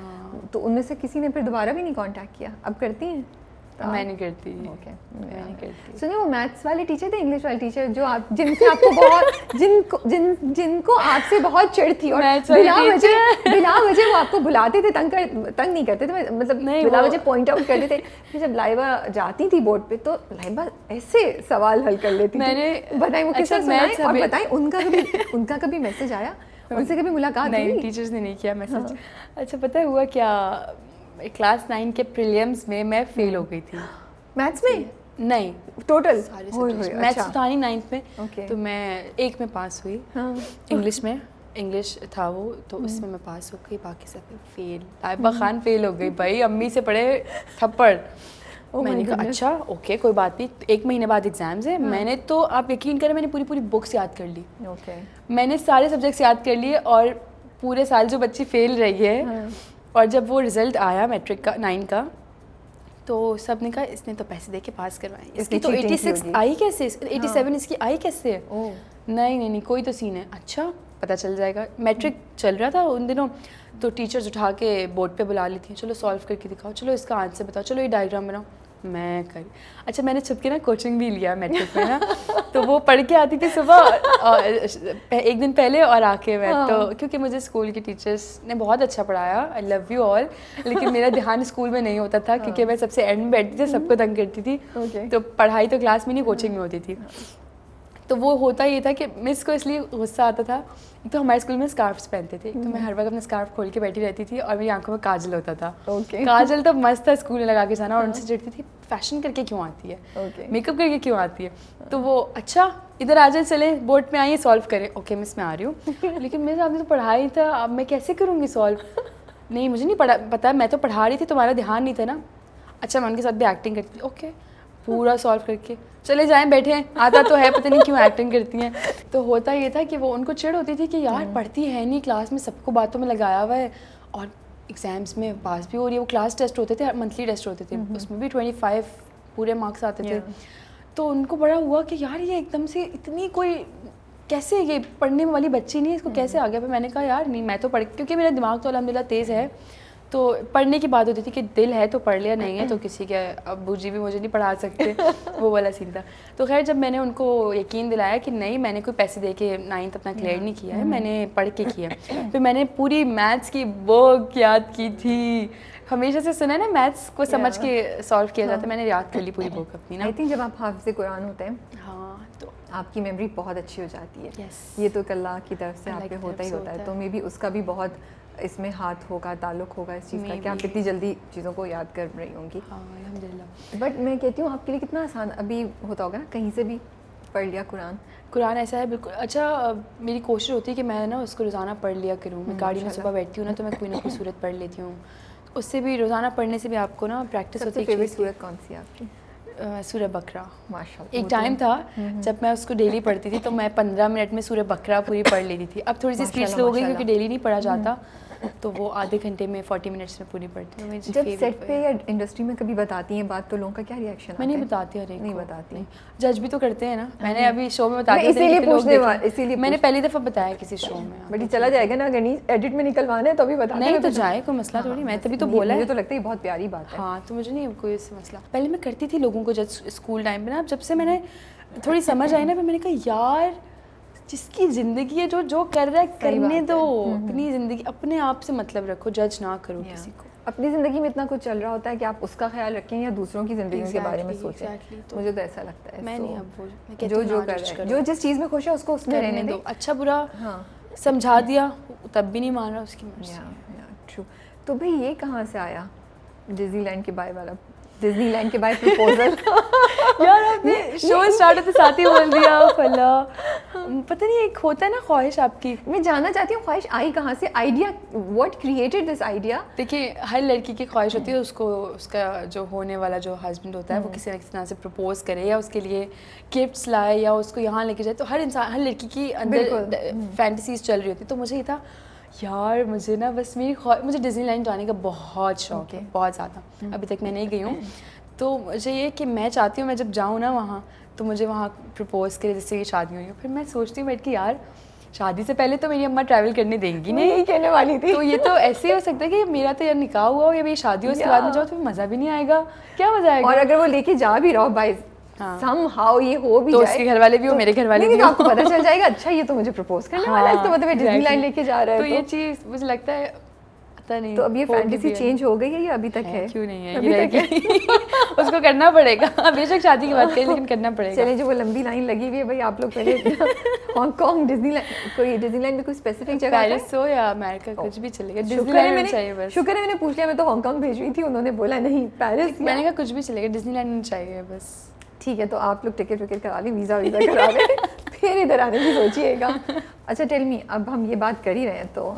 B: تو ان میں سے کسی نے پھر دوبارہ بھی نہیں کانٹیکٹ کیا؟ اب کرتی ہیں؟
A: میں نہیں کرتی.
B: اوکے سنیے, وہ میتھس والے ٹیچر تھے, انگلش والے ٹیچر, جو آپ جن سے آپ کو بہت جن کو آپ سے بہت چڑ تھی, اور بلا وجہ وہ آپ کو بلاتے تھے, تنگ نہیں کرتے تھے, مطلب بلا وجہ پوائنٹ آؤٹ کرتے تھے. پھر جب لائبہ جاتی تھی بورڈ پہ تو لائبہ ایسے سوال حل کر لیتی تھی. بتائیں وہ کس طرح سنائیں, اور بتائیں ان کا کبھی میسج آیا, ان سے کبھی ملاقات ہوئی؟
A: نہیں, ٹیچرز نے نہیں کیا میسج. اچھا پتہ ہوا کیا, کلاس 9 کے پریلیمز میں میں فیل ہو گئی تھی.
B: میتھس میں؟
A: نہیں
B: ٹوٹل
A: میتھس تھا نہیں 9th میں, تو میں ایک میں پاس ہوئی. انگلش میں, انگلش تھا وہ, تو اس میں پاس ہو گئی, باقی سب فیل. لائبہ خان فیل ہو گئی بھائی, امی سے پڑے تھپڑ. میں نے کہا اچھا اوکے کوئی بات نہیں, 1 مہینے بعد ایگزامز ہیں. میں نے تو آپ یقین کریں میں نے پوری بکس یاد کر لی. میں نے سارے سبجیکٹس یاد کر لیے, اور پورے سال جو بچی فیل رہی ہے, اور جب وہ رزلٹ آیا میٹرک کا 9 کا, تو سب نے کہا اس نے تو پیسے دے کے پاس کروائے, اس کی تو 86 آئی کیسے, 87 اس کی آئی کیسے ہے. نہیں کوئی تو سین ہے. اچھا پتہ چل جائے گا. میٹرک چل رہا تھا ان دنوں, تو ٹیچرز اٹھا کے بورڈ پہ بلا لیتی ہیں, چلو سالو کر کے دکھاؤ, چلو اس کا آنسر بتاؤ, چلو یہ ڈائیگرام بناؤ. میں کری. اچھا میں نے چھپ کے نا کوچنگ بھی لیا میٹرک میں نا, تو وہ پڑھ کے آتی تھی صبح 1 دن پہلے اور آ کے میں تو, کیونکہ مجھے اسکول کی ٹیچرس نے بہت اچھا پڑھایا, آئی لو یو آل, لیکن میرا دھیان اسکول میں نہیں ہوتا تھا کیونکہ میں سب سے اینڈ میں بیٹھتی تھی, سب کو تنگ کرتی تھی. تو پڑھائی تو کلاس میں نہیں کوچنگ میں ہوتی تھی. تو وہ ہوتا یہ تھا کہ مس کو اس لیے غصہ آتا تھا, تو ہمارے اسکول میں اسکارفس پہنتے تھے, تو میں ہر وقت اپنا اسکارف کھول کے بیٹھی رہتی تھی, اور میری آنکھوں میں کاجل ہوتا تھا. کاجل تو مست تھا اسکول میں لگا کے جانا, اور ان سے چڑھتی تھی فیشن کر کے کیوں آتی ہے, میک اپ کر کے کیوں آتی ہے. تو وہ اچھا ادھر آ جائے, چلے بورڈ میں آئیے سالو کریں. اوکے مس میں آ رہی ہوں, لیکن مس آپ نے تو پڑھائی تھا, اب میں کیسے کروں گی سالو. نہیں مجھے نہیں پتا, میں تو پڑھا رہی تھی, تمہارا دھیان نہیں تھا نا. اچھا میں ان کے ساتھ بھی ایکٹنگ کرتی تھی. اوکے پورا سالو کر کے چلے جائیں, بیٹھے ہیں, آتا تو ہے, پتہ نہیں کیوں ایکٹنگ کرتی ہیں. تو ہوتا یہ تھا کہ وہ ان کو چڑ ہوتی تھی کہ یار پڑھتی ہے نہیں, کلاس میں سب کو باتوں میں لگایا ہوا ہے, اور ایگزامس میں پاس بھی ہو رہی ہے. وہ کلاس ٹیسٹ ہوتے تھے, منتھلی ٹیسٹ ہوتے تھے, اس میں بھی 25 پورے مارکس آتے تھے. تو ان کو بڑا ہوا کہ یار یہ ایک دم سے اتنی کوئی کیسے, یہ پڑھنے والی بچی نہیں ہے, اس کو کیسے آ گیا. پھر میں نے کہا یار نہیں میں تو پڑھ, کیونکہ میرا دماغ تو الحمد للہ تیز ہے, تو پڑھنے کی بات ہوتی تھی کہ دل ہے تو پڑھ لیا, نہیں ہے تو کسی کے ابو جی بھی مجھے نہیں پڑھا سکتے, وہ والا سین تھا. تو خیر جب میں نے ان کو یقین دلایا کہ نہیں میں نے کوئی پیسے دے کے 9th اپنا کلیئر نہیں کیا ہے, میں نے پڑھ کے کیا. پھر میں نے پوری میتھس کی بک یاد کی تھی. ہمیشہ سے سنا ہے نا میتھس کو سمجھ کے سالو کیا جاتا ہے, میں نے یاد کر لی پوری بک اپنی نا.
B: آئی تھنک جب آپ حافظ قرآن ہوتے ہیں
A: ہاں تو
B: آپ کی میموری بہت اچھی ہو جاتی ہے. یہ تو اللہ کی طرف سے آپ پہ ہوتا ہی ہوتا ہے, تو مے بی اس کا بھی بہت اس میں ہاتھ ہوگا, تعلق ہوگا اس چیز کا کہ آپ اتنی جلدی چیزوں کو یاد کر رہی ہوں گی.
A: ہاں الحمد للہ.
B: بٹ میں کہتی ہوں آپ کے لیے کتنا آسان ابھی ہوتا ہوگا نا, کہیں سے بھی پڑھ لیا قرآن
A: ایسا ہے بالکل. اچھا میری کوشش ہوتی ہے کہ میں نا اس کو روزانہ پڑھ لیا کروں. میں گاڑی میں صبح بیٹھتی ہوں نا, تو میں کوئی نہ کوئی صورت پڑھ لیتی ہوں. اس سے بھی روزانہ پڑھنے سے بھی آپ کو نا پریکٹس ہوتی ہے.
B: فیوریٹ صورت کون سی ہے آپ کی؟
A: سورہ بقرہ.
B: ماشاء اللہ.
A: ایک ٹائم تھا جب میں اس کو ڈیلی پڑھتی تھی, تو میں 15 منٹ میں سورہ بقرہ پوری پڑھ لیتی تھی. اب تھوڑی سی اسپیڈ سلو ہو گئی کیونکہ ڈیلی نہیں پڑھا جاتا, تو وہ آدھے گھنٹے میں 40 منٹس میں پوری پڑھتی ہوں.
B: جب سیٹ پہ یا انڈسٹری میں کبھی بتاتی ہیں بات, تو لوگوں کا کیا ریئیکشن؟
A: میں نہیں بتاتی, ہر ایک
B: نہیں بتاتی,
A: جج بھی تو کرتے ہیں نا. میں نے ابھی شو میں بتا دیا,
B: اسی لیے
A: میں نے پہلی دفعہ بتایا کسی شو میں.
B: بٹ یہ چلا جائے گا نا, اگر ایڈٹ میں نکلوانا ہے تو ابھی بتا
A: نہیں تو جائے, کوئی مسئلہ تھوڑی. میں تبھی تو بولا,
B: مجھے تو لگتا ہے یہ بہت پیاری بات ہے.
A: ہاں تو مجھے نہیں کوئی اس سے مسئلہ. پہلے میں کرتی تھی لوگوں کو جج اسکول ٹائم پہ نا, جب سے میں نے تھوڑی سمجھ آئی نا, پھر میں نے کہا یار جس کی زندگی ہے جو کر رہا ہے کرنے دو. اپنی زندگی اپنے آپ سے مطلب رکھو, جج نہ کرو کسی کو.
B: اپنی زندگی میں اتنا کچھ چل رہا ہوتا ہے کہ آپ اس کا خیال رکھیں یا دوسروں کی زندگیوں کے بارے میں سوچیں. مجھے تو ایسا لگتا ہے
A: میں نہیں, اب
B: جو کر رہا ہے, جو جس چیز میں خوش ہے اس کو اس میں رہنے دو.
A: اچھا برا سمجھا دیا تب بھی نہیں مان رہا, اس کی مرضی.
B: ٹرو. تو بھائی یہ کہاں سے آیا ڈزنی لینڈ کے بائے والا, ڈزنی لینڈ کے بائے پرپوزل؟
A: یار آپ نے شو اسٹارٹ ہوتے ساتھ ہی بول دیا فلا. پتہ نہیں ایک ہوتا ہے نا خواہش آپ کی.
B: میں جاننا چاہتی ہوں خواہش آئی کہاں سے, idea, what created this idea?
A: دیکھیے ہر لڑکی کی خواہش ہوتی ہے اس کو اس کا جو ہونے والا جو ہسبینڈ ہوتا ہے وہ کسی نہ کسی طرح سے پرپوز کرے, یا اس کے لیے گفٹس لائے, یا اس کو یہاں لے کے جائے. تو ہر انسان, ہر لڑکی کی اندر فینٹیسیز چل رہی ہوتی. تو مجھے یہ تھا یار مجھے نا بس مجھے ڈزنی لینڈ جانے کا بہت شوق ہے, بہت زیادہ. ابھی تک میں نہیں گئی ہوں. تو مجھے یہ کہ میں چاہتی ہوں میں جب جاؤں نا وہاں, تو مجھے وہاں پرپوز کرے جس سے یہ شادی ہوئی. پھر میں سوچتی ہوں بیٹھ کے یار شادی سے پہلے تو میری اماں ٹریول کرنے دیں گی نہیں,
B: کہنے والی تھی.
A: تو یہ تو ایسے ہی ہو سکتا ہے کہ میرا تو یار نکاح ہوا ہو یا میری شادی ہو, اس کے بعد میں جاؤ تو مزہ بھی نہیں آئے گا. کیا مزہ آئے گا؟
B: اور اگر وہ لے کے جا بھی رہا بھائی سم ہاؤ یہ ہو بھی
A: تو اس کے گھر والے بھی ہو, میرے گھر والے بھی,
B: آپ کو پتہ چل جائے گا اچھا یہ تو مجھے پرپوز کرنے والا ہے, اس کا مطلب ڈزنی لینڈ لے کے جا رہا ہے.
A: تو یہ چیز مجھے لگتا ہے پتہ نہیں.
B: تو اب یہ فینٹیسی چینج ہو گئی ہے یا ابھی تک ہے؟
A: کیوں نہیں ہے, یہ رہے گی. اس کو کرنا پڑے گا, بے شک شادی کی بات کریں لیکن کرنا پڑے گا.
B: چلیں جو وہ لمبی لائن لگی ہوئی ہے بھائی, آپ لوگ پہلے ہانگ کانگ, ڈزنی لینڈ, کوئی ڈزنی لینڈ میں کوئی اسپیسیفک جگہ,
A: پیرس ہو یا امیرکا, کچھ بھی چلے گا. ڈزنی لینڈ چاہیے بس.
B: شکر ہے میں نے پوچھ لیا, میں تو ہانگ کانگ بھیج رہی تھی, انہوں نے بولا نہیں پیرس.
A: میں نے کہا کچھ بھی چلے گا, ڈزنی لینڈ چاہیے بس.
B: ٹھیک ہے, تو آپ لوگ ٹکٹ وکٹ کرا لیں, ویزا کرا لیں, پھر ادھر آنے کی سوچیے گا. اچھا ٹیل می, اب ہم یہ بات کر ہی رہے ہیں, تو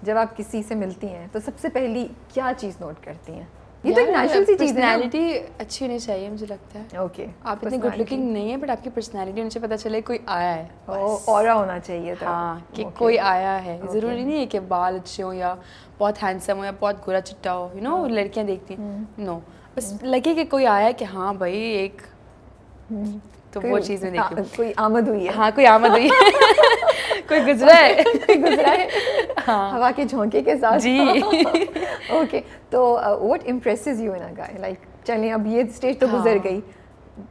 B: جب آپ کسی سے ملتی ہیں تو سب سے پہلی کیا چیز نوٹ کرتی ہیں؟ یہ تو ایک نیچرل سی چیز ہے.
A: پرسنالٹی اچھی ہونی چاہیے مجھے لگتا ہے.
B: اوکے,
A: آپ اتنے گڈ لکنگ نہیں ہیں بٹ آپ کی پرسنالٹی ہونی چاہیے, پتہ چلے کوئی آیا ہے,
B: اورا ہونا چاہیے تھا.
A: ہاں کہ کوئی آیا ہے. ضروری نہیں ہے کہ بال اچھے ہوں یا بہت ہینڈسم ہو یا بہت گورا چٹا ہو, یو نو لڑکیاں دیکھتی ہیں. نو, بس لگے کہ کوئی آیا کہ ہاں بھائی ایک, تو وہ چیز میں دیکھی.
B: کوئی آمد ہوئی ہے.
A: ہاں کوئی آمد ہوئی ہے, کوئی گزرا ہے,
B: کوئی گزرا ہے
A: ہاں
B: ہوا کے جھونکے کے ساتھ.
A: جی.
B: اوکے, تو what impresses you in a guy, like چلیں اب یہ اسٹیج تو گزر گئی,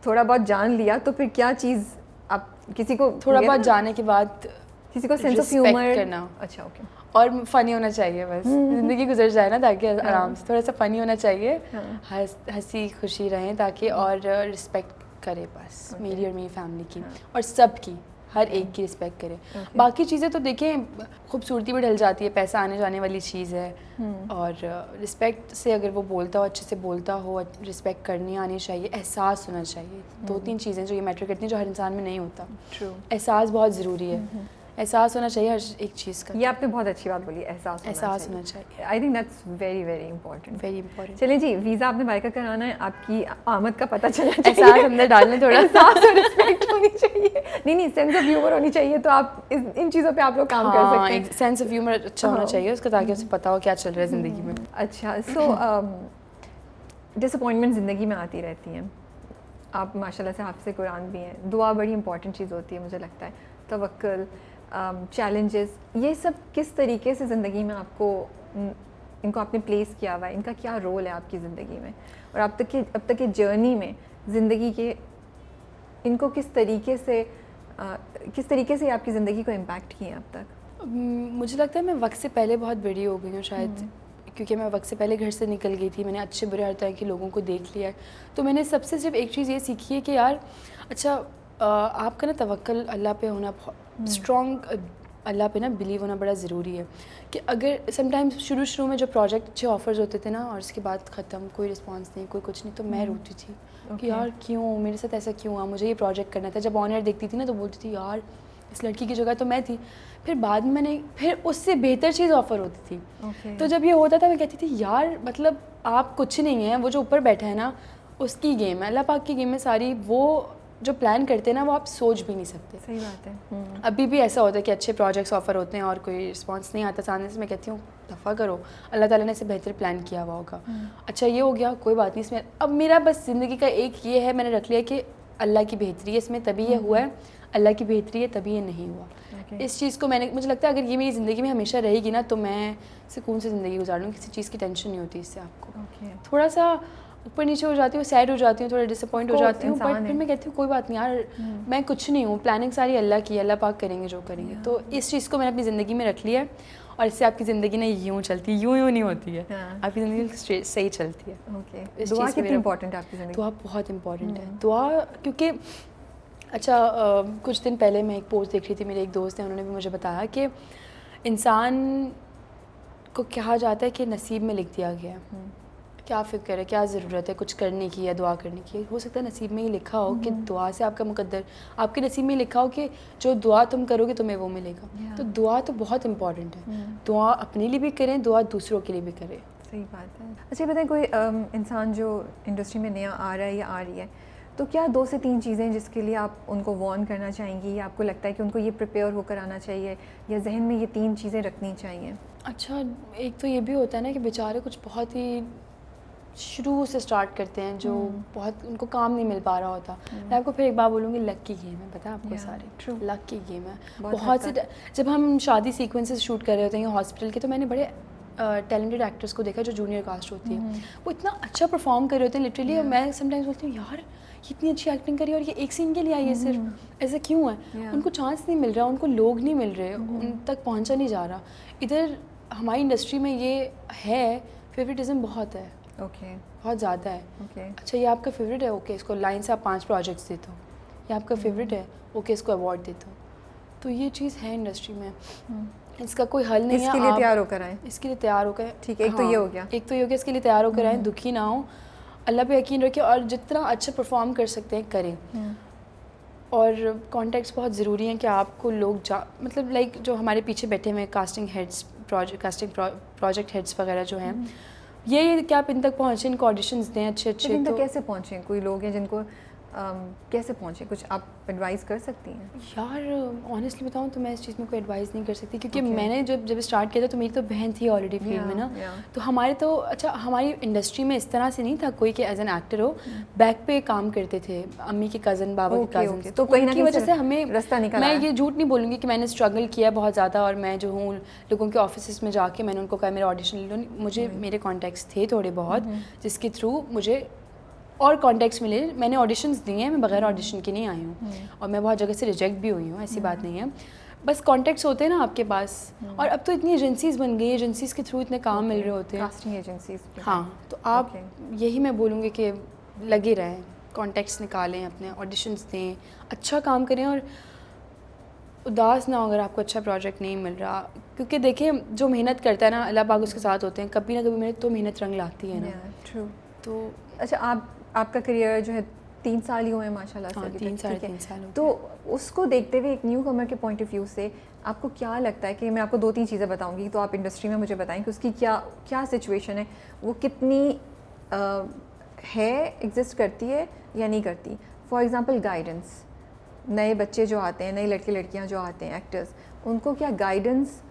B: تھوڑا بہت جان لیا, تو پھر کیا چیز آپ کسی کو
A: تھوڑا بہت جانے کے بعد
B: کسی کو سینس آف ہیومر
A: کرنا.
B: اچھا اوکے,
A: اور فنی ہونا چاہیے, بس زندگی گزر جائے نا تاکہ آرام سے, تھوڑا سا فنی ہونا چاہیے, ہنسی خوشی رہیں تاکہ, اور رسپیکٹ کرے بس میری اور میری فیملی کی, اور سب کی, ہر ایک کی رسپیکٹ کرے. باقی چیزیں تو دیکھیں خوبصورتی میں ڈھل جاتی ہے, پیسہ آنے جانے والی چیز ہے, اور رسپیکٹ سے اگر وہ بولتا ہو, اچھے سے بولتا ہو, رسپیکٹ کرنی آنی چاہیے, احساس ہونا چاہیے. 2-3 چیزیں جو یہ میٹر کرتی ہیں جو ہر انسان میں نہیں ہوتا. احساس بہت ضروری ہے, احساس ہونا چاہیے ہر ایک چیز کا.
B: یہ آپ نے بہت اچھی بات بولی, احساس ہونا چاہیے. I think that's very very important.
A: Very important.
B: چلیں جی, ویزا آپ نے بائی کا کرانا ہے, آپ کی آمد کا پتہ چلنا چاہیے,
A: احساس اندر ڈالنے, تھوڑا
B: احساس اور رسپیکٹ ہونی چاہیے. نہیں سینس آف ہیومر ہونی چاہیے, تو آپ ان چیزوں پہ آپ لوگ کام کر سکتے ہیں.
A: سینس آف ہیومر اچھا ہونا چاہیے اس کا, تاکہ اسے پتا ہو کیا چل رہا ہے زندگی میں.
B: اچھا, سو ڈس اپوائنٹمنٹ زندگی میں آتی رہتی ہیں, آپ ماشاء اللہ سے حافظ قرآن بھی ہیں, دعا بڑی امپورٹنٹ چیز ہوتی ہے مجھے لگتا ہے, توکل, چیلنجز, یہ سب کس طریقے سے زندگی میں آپ کو ان کو آپ نے پلیس کیا ہوا ہے, ان کا کیا رول ہے آپ کی زندگی میں, اور اب تک کی جرنی میں زندگی کے ان کو کس طریقے سے آپ کی زندگی کو امپیکٹ کیے ہیں اب تک؟
A: مجھے لگتا ہے میں وقت سے پہلے بہت بڑی ہو گئی ہوں شاید, کیونکہ میں وقت سے پہلے گھر سے نکل گئی تھی, میں نے اچھے برے ہر طرح کے لوگوں کو دیکھ لیا ہے. تو میں نے سب سے صرف ایک چیز یہ سیکھی ہے کہ یار اچھا آپ کا نا توکل اللہ پہ ہونا, اسٹرانگ اللہ پہ نا بلیو ہونا بڑا ضروری ہے. کہ اگر سم ٹائمز شروع میں جو پروجیکٹ اچھے آفرز ہوتے تھے نا, اور اس کے بعد ختم, کوئی رسپانس نہیں, کوئی کچھ نہیں, تو میں روتی تھی کہ یار کیوں میرے ساتھ ایسا کیوں ہوا, مجھے یہ پروجیکٹ کرنا تھا. جب آن ایئر دیکھتی تھی نا تو بولتی تھی یار اس لڑکی کی جگہ تو میں تھی. پھر بعد میں نے پھر اس سے بہتر چیز آفر ہوتی تھی. تو جب یہ ہوتا تھا میں کہتی تھی یار مطلب آپ کچھ نہیں ہیں, وہ جو اوپر بیٹھا ہے نا اس کی گیم ہے, اللہ پاک کی گیم ہے ساری. وہ جو پلان کرتے ہیں نا وہ آپ سوچ بھی نہیں سکتے.
B: صحیح بات ہے.
A: ابھی بھی ایسا ہوتا ہے کہ اچھے پروجیکٹس آفر ہوتے ہیں اور کوئی رسپانس نہیں آتا سامنے سے, میں کہتی ہوں دفعہ کرو, اللہ تعالیٰ نے اسے بہتر پلان کیا ہوا ہوگا. اچھا یہ ہو گیا, کوئی بات نہیں, اس میں اب میرا بس زندگی کا ایک یہ ہے, میں نے رکھ لیا کہ اللہ کی بہتری ہے اس میں, تبھی یہ ہوا ہے, اللہ کی بہتری ہے تبھی یہ نہیں ہوا. اس چیز کو میں نے, مجھے لگتا ہے اگر یہ میری زندگی میں ہمیشہ رہے گی نا تو میں سکون سے زندگی گزار لوں, کسی چیز کی ٹینشن نہیں ہوتی اس سے. آپ کو تھوڑا سا اوپر نیچے ہو جاتی ہوں, سیڈ ہو جاتی ہوں, تھوڑا ڈس اپوائنٹ ہو جاتی ہوں, بٹ پھر میں کہتی ہوں کوئی بات نہیں یار, میں کچھ نہیں ہوں, پلاننگ ساری اللہ کی ہے, اللہ پاک کریں گے جو کریں گے. تو اس چیز کو میں نے اپنی زندگی میں رکھ لیا ہے, اور اس سے آپ کی زندگی نا یوں چلتی ہے, یوں نہیں ہوتی ہے, آپ کی زندگی صحیح چلتی ہے.
B: دعا کتنی امپورٹنٹ ہے آپ کی زندگی؟
A: دعا بہت امپورٹنٹ ہے. دعا کیونکہ اچھا کچھ دن پہلے میں ایک پوسٹ دیکھ رہی تھی, میرے ایک دوست ہیں, انہوں نے بھی مجھے بتایا کہ انسان کو کہا جاتا ہے کہ نصیب میں لکھ دیا گیا ہے, کیا فکر ہے, کیا ضرورت ہے کچھ کرنے کی یا دعا کرنے کی. ہو سکتا ہے نصیب میں ہی لکھا ہو کہ دعا سے آپ کا مقدر, آپ کے نصیب میں ہی لکھا ہو کہ جو دعا تم کرو گے تمہیں وہ ملے گا. تو دعا تو بہت امپورٹنٹ ہے, دعا اپنے لیے بھی کریں, دعا دوسروں کے لیے بھی کریں.
B: صحیح بات ہے. اچھا بتائیں, کوئی انسان جو انڈسٹری میں نیا آ رہا ہے یا آ رہی ہے, تو کیا 2 سے 3 چیزیں جس کے لیے آپ ان کو وارن کرنا چاہیں گی, یا آپ کو لگتا ہے کہ ان کو یہ پریپیئر ہو کر آنا چاہیے, یا ذہن میں یہ 3 چیزیں رکھنی چاہیے؟
A: اچھا ایک تو یہ بھی ہوتا ہے نا کہ بیچارے کچھ بہت ہی شروع سے اسٹارٹ کرتے ہیں, جو بہت ان کو کام نہیں مل پا رہا ہوتا. میں آپ کو پھر ایک بار بولوں گی, لک کی گیم ہے, پتہ ہے آپ کو سارے لک کی گیم ہے. بہت سے جب ہم شادی سیکوینسز شوٹ کر رہے ہوتے ہیں ہاسپٹل کے, تو میں نے بڑے ٹیلنٹڈ ایکٹرس کو دیکھا جو جونیئر کاسٹ ہوتی ہے, وہ اتنا اچھا پرفارم کر رہے ہوتے ہیں لٹرلی. اور میں سم ٹائمز بولتی ہوں یار اتنی اچھی ایکٹنگ کری اور یہ ایک سین کے لیے آئی ہے صرف, ایسا کیوں ہے؟ ان کو چانس نہیں مل رہا, ان کو لوگ نہیں مل رہے, ان تک پہنچا نہیں جا رہا. ادھر ہماری انڈسٹری میں یہ ہے, فیوریٹزم بہت ہے, بہت زیادہ ہے. اچھا یہ آپ کا فیوریٹ ہے, اوکے اس کو لائن سے آپ 5 پروجیکٹس دیتا ہوں. یہ آپ کا فیوریٹ ہے, اوکے اس کو ایوارڈ دیتا ہوں. تو یہ چیز ہے انڈسٹری میں, اس کا کوئی حل نہیں ہے.
B: اس کے لیے تیار ہو کر آئیں,
A: اس کے لیے تیار ہو کر,
B: ٹھیک ہے, ایک تو یہ ہو گیا,
A: ایک تو یہ ہو گیا, اس کے لیے تیار ہو کر آئیں, دکھی نہ ہوں, اللہ پہ یقین رکھیں, اور جتنا اچھا پرفارم کر سکتے ہیں کریں. اور کانٹیکٹس بہت ضروری ہیں کہ آپ کو لوگ مطلب لائک جو ہمارے پیچھے بیٹھے ہوئے کاسٹنگ ہیڈس, پروجیکٹ ہیڈس وغیرہ جو ہیں, یہ کہ آپ ان تک پہنچیں, ان کو آڈیشنز دیں اچھے اچھے.
B: ان تک کیسے پہنچیں؟ کوئی لوگ ہیں جن کو کیسے پہنچیں, کچھ آپ ایڈوائز کر سکتی ہیں؟
A: یار آنیسٹلی بتاؤں تو میں اس چیز میں کوئی ایڈوائز نہیں کر سکتی, کیونکہ میں نے جب اسٹارٹ کیا تھا تو میری تو بہن تھی آلریڈی فیلڈ میں نا, تو ہمارے تو اچھا ہماری انڈسٹری میں اس طرح سے نہیں تھا کوئی کہ as an actor who, back پہ کام کرتے تھے امی کے کزن, بابا کے کزن, تو کہیں کی وجہ سے ہمیں
B: رستہ نکلا.
A: میں یہ جھوٹ نہیں بولوں گی کہ میں نے اسٹرگل کیا بہت زیادہ, اور میں جو ہوں لوگوں کے آفیسز میں جا کے میں نے ان کو کہا میرا آڈیشن لے لو. مجھے میرے کانٹیکٹس تھے تھوڑے بہت جس کے تھرو مجھے اور کانٹیکٹس ملے. میں نے آڈیشنز دیے ہیں, میں بغیر آڈیشن کے نہیں آئی ہوں, اور میں بہت جگہ سے ریجیکٹ بھی ہوئی ہوں, ایسی بات نہیں ہے. بس کانٹیکٹس ہوتے ہیں نا آپ کے پاس, اور اب تو اتنی ایجنسیز بن گئی, ایجنسیز کے تھرو اتنے کام مل رہے ہوتے ہیں,
B: کاسٹنگ ایجنسیز.
A: ہاں تو آپ یہی میں بولوں گی کہ لگے رہیں, کانٹیکٹس نکالیں اپنے, آڈیشنز دیں, اچھا کام کریں, اور اداس نہ ہو اگر آپ کو اچھا پروجیکٹ نہیں مل رہا, کیونکہ دیکھیں جو محنت کرتا ہے نا اللہ پاک اس کے ساتھ ہوتے ہیں, کبھی نہ کبھی محنت تو محنت رنگ لاتی ہے نا. تو
B: اچھا آپ کا کریئر جو ہے 3 سال ہی ہوئے ماشاء اللہ سے,
A: 3 سال.
B: تو اس کو دیکھتے ہوئے ایک نیو کمر کے پوائنٹ آف ویو سے آپ کو کیا لگتا ہے کہ میں آپ کو 2-3 چیزیں بتاؤں گی, تو آپ انڈسٹری میں مجھے بتائیں کہ اس کی کیا سچویشن ہے, وہ کتنی ہے, ایگزسٹ کرتی ہے یا نہیں کرتی. فار ایگزامپل گائیڈنس, نئے بچے جو آتے ہیں, نئے لڑکے لڑکیاں جو آتے ہیں ایکٹرز, ان کو کیا گائیڈنس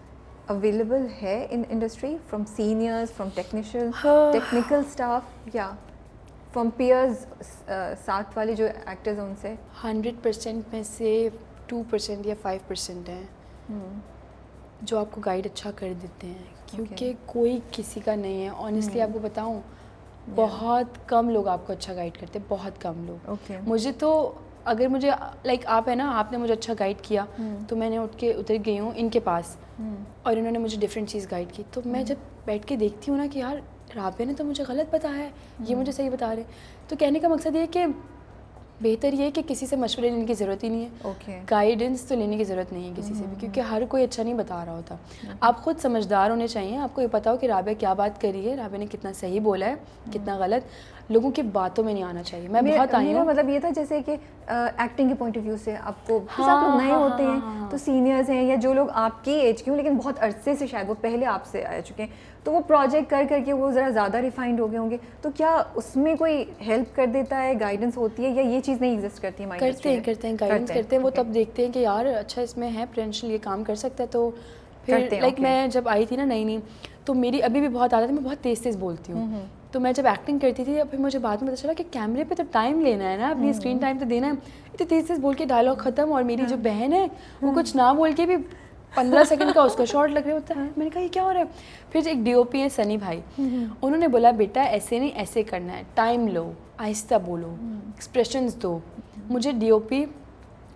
B: اویلیبل ہے in industry, from seniors, from technical staff, یا فرام پیئرز, ساتھ والے جو ایکٹرز ہیں ان سے؟
A: 100% میں سے 2% یا 5% ہیں جو آپ کو گائیڈ اچھا کر دیتے ہیں, کیونکہ کوئی کسی کا نہیں ہے. آنیسٹلی آپ کو بتاؤں بہت کم لوگ آپ کو اچھا گائیڈ کرتے, بہت کم لوگ. مجھے تو اگر مجھے لائک آپ ہے نا, آپ نے مجھے اچھا گائیڈ کیا تو میں نے اٹھ کے اتر گئی ہوں ان کے پاس, اور انہوں نے مجھے ڈفرینٹ چیز گائیڈ کی, تو میں جب بیٹھ کے دیکھتی ہوں نا کہ یار رابعہ نے تو مجھے غلط بتایا ہے, یہ مجھے صحیح بتا رہے, تو کہنے کا مقصد یہ ہے کہ بہتر یہ ہے کہ کسی سے مشورے لینے کی ضرورت ہی نہیں ہے, گائیڈنس تو لینے کی ضرورت نہیں ہے کسی سے بھی, کیونکہ ہر کوئی اچھا نہیں بتا رہا ہوتا. آپ خود سمجھدار ہونے چاہیے, آپ کو یہ پتا ہو کہ رابعہ کیا بات کر رہی ہے, رابعہ نے کتنا صحیح بولا ہے, کتنا غلط. لوگوں کی باتوں میں نہیں آنا چاہیے. میں بہت آئی ہوں,
B: مطلب یہ تھا جیسے کہ ایکٹنگ کے پوائنٹ آف ویو سے آپ کو آپ لوگ نئے ہوتے ہیں تو سینئرز ہیں یا جو لوگ آپ کی ایج کے ہوں لیکن بہت عرصے سے شاید وہ پہلے آپ سے آ چکے ہیں, تو وہ پروجیکٹ کر کے وہ ذرا زیادہ ریفائنڈ ہو گئے ہوں گے, تو کیا اس میں کوئی ہیلپ کر دیتا ہے, گائیڈنس ہوتی ہے, یا یہ چیز نہیں ایگزسٹ کرتی ہے؟
A: کرتے ہیں گائیڈنس کرتے ہیں. وہ تب دیکھتے ہیں کہ یار اچھا اس میں ہے پوٹینشیل, یہ کام کر سکتا ہے, تو پھر لائک میں جب آئی تھی نا نئی تو میری ابھی بھی بہت عادت ہے, میں بہت تیز بولتی ہوں. تو میں جب ایکٹنگ کرتی تھی پھر مجھے بعد میں پتا چلا کہ کیمرے پہ تو ٹائم لینا ہے نا, اپنی اسکرین ٹائم تو دینا ہے. اتنی تیز بول کے ڈائلاگ ختم, اور میری جو بہن ہے وہ کچھ نہ بول کے بھی 15 سیکنڈ کا اس کا شارٹ لگ رہا ہوتا ہے. میں نے کہا یہ کیا ہو رہا ہے. پھر ایک DOP ہے سنی بھائی, انہوں نے بولا بیٹا ایسے نہیں ایسے کرنا ہے, ٹائم لو, آہستہ بولو, ایکسپریشنز دو. مجھے DOP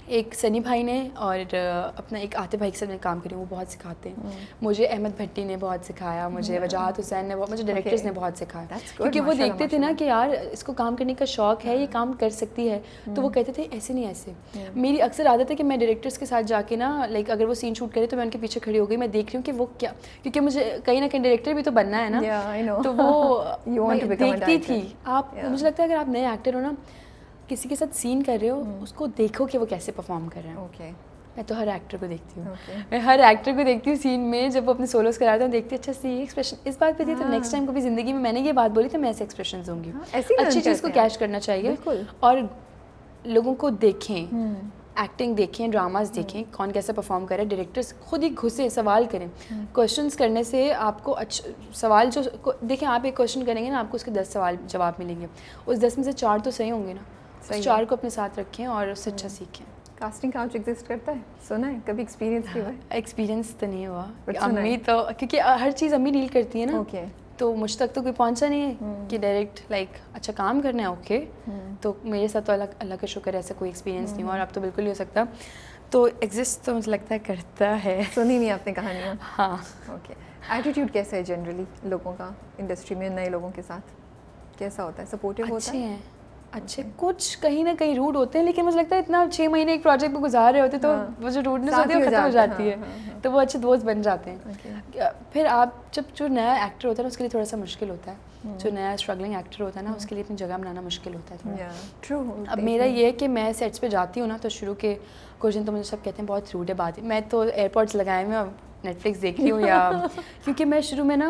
A: ایک سنی بھائی نے اور اپنا ایک عاطف بھائی کے ساتھ میں کام کری ہوں, وہ بہت سکھاتے ہیں. مجھے احمد بھٹی نے بہت سکھایا, مجھے وجاہت حسین نے, مجھے ڈائریکٹرز نے بہت سکھایا, کیونکہ وہ دیکھتے تھے نا کہ یار اس کو کام کرنے کا شوق ہے, یہ کام کر سکتی ہے, تو وہ کہتے تھے ایسے نہیں ایسے. میری اکثر عادت ہے کہ میں ڈائریکٹرز کے ساتھ جا کے نا لائک اگر وہ سین شوٹ کرے تو میں ان کے پیچھے کھڑی ہو گئی, میں دیکھ رہی ہوں کہ وہ کیا, کیونکہ مجھے کہیں نہ کہیں ڈائریکٹر بھی تو بننا ہے نا, تو وہ دیکھتی تھی. آپ مجھے لگتا ہے اگر آپ نئے ایکٹر ہو نا, کسی کے ساتھ سین کر رہے ہو, اس کو دیکھو کہ وہ کیسے پرفارم کر رہے ہیں. میں تو ہر ایکٹر کو دیکھتی ہوں, میں ہر ایکٹر کو دیکھتی ہوں سین میں, جب وہ اپنے سولوز کراتے ہیں دیکھتی ہوں اچھا سی ایکسپریشن اس بات پہ تھی, تو نیکسٹ ٹائم کبھی زندگی میں نے یہ بات بولی تو میں ایسے ایکسپریشنز دوں گی. اچھی چیز کو کیچ کرنا چاہیے, اور لوگوں کو دیکھیں, ایکٹنگ دیکھیں, ڈراماز دیکھیں, کون کیسے پرفارم کرے. ڈائریکٹرس خود ہی گھسے, سوال کریں. کویشچنس کرنے سے آپ کو سوال جو دیکھیں, آپ ایک کویشچن کریں گے نا, آپ کو اس کے 10 سوال جواب ملیں گے, اس 10 میں سے 4 تو صحیح ہوں گے نا. 4 کو اپنے ساتھ رکھیں اور اس سے اچھا سیکھیں.
B: کاسٹنگ کاؤچ ایگزسٹ کرتا ہے, سنا ہے کبھی, ایکسپیرینس کیا ہے؟
A: ایکسپیرینس تو نہیں ہوا, امی تو کیونکہ ہر چیز امی ڈیل کرتی ہے نا, تو مجھ تک تو کوئی پہنچا نہیں ہے کہ ڈائریکٹ لائک اچھا کام کرنا ہے اوکے. تو میرے ساتھ تو اللہ کا شکر ایسا کوئی ایکسپیرینس نہیں ہوا, اور اب تو بالکل نہیں ہو سکتا. تو ایگزسٹ تو مجھے لگتا ہے کرتا ہے.
B: سنی نہیں آپ نے کہانیاں؟
A: ہاں.
B: اوکے. ایٹیٹیوڈ کیسا ہے جنرلی لوگوں کا انڈسٹری میں, نئے لوگوں کے ساتھ کیسا ہوتا ہے؟ سپورٹیو ہوتا ہے؟
A: اچھے کچھ کہیں نہ کہیں روڈ ہوتے ہیں, لیکن مجھے لگتا ہے اتنا 6 مہینے ایک پروجیکٹ میں گزار رہے ہوتے تو وہ جو روڈنس ہوتی ہے وہ ختم ہو جاتی ہے, تو وہ اچھے دوست بن جاتے ہیں. پھر آپ جب جو نیا ایکٹر ہوتا ہے نا اس کے لیے تھوڑا سا مشکل ہوتا ہے, جو نیا اسٹرگلنگ ایکٹر ہوتا ہے نا اس کے لیے اپنی جگہ بنانا مشکل ہوتا ہے تھوڑا. اب میرا یہ ہے کہ میں سیٹس پہ جاتی ہوں نا, تو شروع کے کچھ دن تو مجھے سب کہتے ہیں بہت روڈ ہے بات ہے. میں تو ایئرپورٹس لگائے میں نیٹ فلکس دیکھ رہی ہوں, یا کیونکہ میں شروع میں نا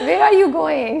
B: Where are you going?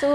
B: So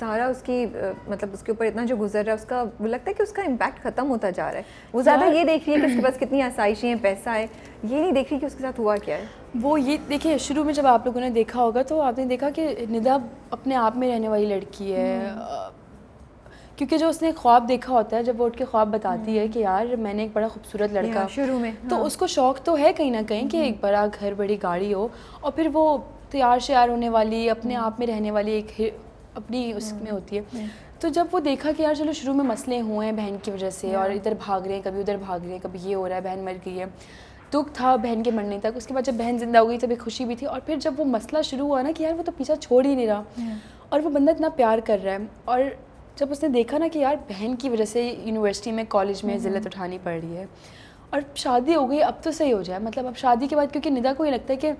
B: سارا اس کی مطلب اس کے اوپر اتنا جو گزر رہا ہے اس کا وہ لگتا ہے کہ اس کا امپیکٹ ختم ہوتا جا رہا ہے. وہ زیادہ یہ دیکھ رہی ہے کہ اس کے پاس کتنی آسائشیں ہیں, پیسہ ہے, یہ نہیں دیکھ رہی کہ اس کے ساتھ ہوا کیا ہے.
A: وہ یہ دیکھیں شروع میں جب آپ لوگوں نے دیکھا ہوگا تو آپ نے دیکھا کہ ندا اپنے آپ میں رہنے والی لڑکی ہے, کیونکہ جو اس نے خواب دیکھا ہوتا ہے, جب وہ اٹھ کے خواب بتاتی ہے کہ یار میں نے ایک بڑا خوبصورت لڑکا,
B: شروع میں
A: تو اس کو شوق تو ہے کہیں نہ کہیں کہ ایک بڑا گھر, بڑی گاڑی ہو, اور پھر وہ تیار شیار ہونے والی, اپنے آپ میں رہنے والی ایک اپنی اس میں ہوتی ہے. تو جب وہ دیکھا کہ یار چلو شروع میں مسئلے ہوئے ہیں بہن کی وجہ سے, اور ادھر بھاگ رہے ہیں, کبھی ادھر بھاگ رہے ہیں, کبھی یہ ہو رہا ہے, بہن مر گئی ہے, دکھ تھا بہن کے مرنے تک. اس کے بعد جب بہن زندہ ہو گئی تب ایک خوشی بھی تھی, اور پھر جب وہ مسئلہ شروع ہوا نا کہ یار وہ تو پیچھا چھوڑ ہی نہیں رہا, اور وہ بندہ اتنا پیار کر رہا ہے, اور جب اس نے دیکھا نا کہ یار بہن کی وجہ سے یونیورسٹی میں, کالج میں ذلت اٹھانی پڑ رہی ہے, اور شادی ہو گئی, اب تو صحیح ہو جائے, مطلب اب شادی کے بعد, کیونکہ ندا کو یہ لگتا ہے کہ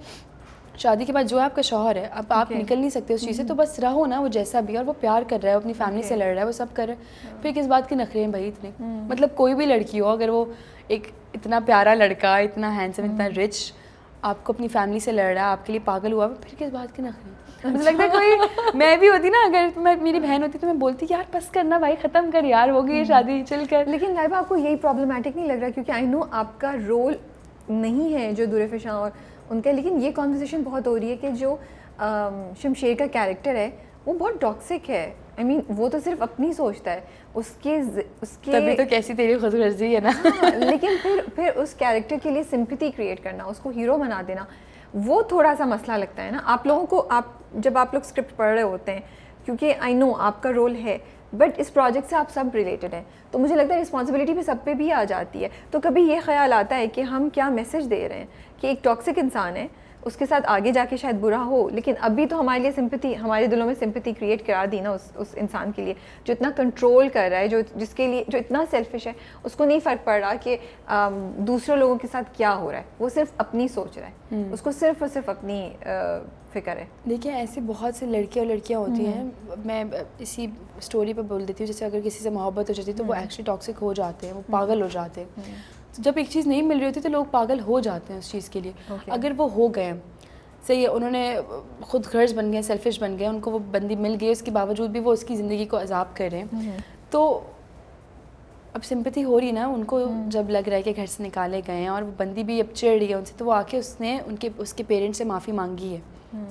A: شادی کے بعد جو ہے آپ کا شوہر ہے, اب آپ نکل نہیں سکتے اس چیز سے, تو بس رہو نا وہ جیسا بھی, اور وہ پیار کر رہا ہے, اپنی فیملی سے لڑ رہا ہے, وہ سب کر رہا ہے. پھر کس بات کے نخرے ہیں بھائی اتنے, مطلب کوئی بھی لڑکی ہو اگر وہ ایک اتنا پیارا لڑکا, اتنا ہینڈسم, اتنا رچ آپ کو اپنی فیملی سے لڑ رہا ہے, آپ کے لیے پاگل ہوا, پھر کس بات کے نخرے. مجھے لگتا ہے کوئی میں بھی ہوتی نا, اگر میں میری بہن ہوتی تو میں بولتی یار بس کرنا بھائی, ختم کر یار, ہو گئی شادی, چل کر.
B: لیکن لائبہ آپ کو یہی پرابلمٹک نہیں لگ رہا, کیونکہ آئی نو آپ کا رول نہیں ہے جو در فشاں اور ان کا, لیکن یہ کانورسیشن بہت ہو رہی ہے کہ جو شمشیر کا کیریکٹر ہے وہ بہت ٹاکسک ہے. آئی مین وہ تو صرف اپنی سوچتا ہے, اس کے
A: تبھی تو کیسی تیری خود غرضی ہے نا.
B: لیکن پھر اس کیریکٹر کے لیے سمپتھی کریٹ کرنا, اس کو ہیرو بنا دینا, وہ تھوڑا سا مسئلہ لگتا ہے نا آپ لوگوں کو. جب آپ لوگ اسکرپٹ پڑھ رہے ہوتے ہیں, کیونکہ آئی نو آپ کا رول ہے, بٹ اس پروجیکٹ سے آپ سب ریلیٹڈ ہیں, تو مجھے لگتا ہے رسپانسبلٹی بھی سب پہ بھی آ جاتی ہے. تو کبھی یہ خیال آتا ہے کہ ہم کیا میسج دے رہے ہیں, کہ ایک ٹاکسک انسان ہے, اس کے ساتھ آگے جا کے شاید برا ہو, لیکن ابھی تو ہمارے لیے سمپتھی, ہمارے دلوں میں سمپتھی کریٹ کرا دی نا اس انسان کے لیے جو اتنا کنٹرول کر رہا ہے, جس کے لیے جو اتنا سیلفش ہے. اس کو نہیں فرق پڑ رہا کہ دوسرے لوگوں کے ساتھ کیا ہو رہا ہے, وہ صرف اپنی سوچ رہا ہے, اس کو صرف اور صرف اپنی فکر ہے.
A: دیکھیں ایسے بہت سے لڑکے اور لڑکیاں ہوتی ہیں, میں اسی اسٹوری پہ بول دیتی ہوں, جیسے اگر کسی سے محبت ہو جاتی ہے تو وہ ایکچولی ٹاکسک ہو جاتے ہیں, وہ پاگل ہو جاتے ہیں. جب ایک چیز نہیں مل رہی ہوتی تو لوگ پاگل ہو جاتے ہیں اس چیز کے لیے. اگر وہ ہو گئے صحیح ہے, انہوں نے خود غرض بن گئے, سیلفش بن گئے, ان کو وہ بندی مل گئی, اس کے باوجود بھی وہ اس کی زندگی کو عذاب کر رہے ہیں, تو اب سمپتھی ہو رہی نا ان کو. جب لگ رہا ہے کہ گھر سے نکالے گئے ہیں اور وہ بندی بھی اب چڑھ رہی ہے ان سے, تو وہ آ کے اس نے اس کے پیرنٹس سے معافی مانگی ہے.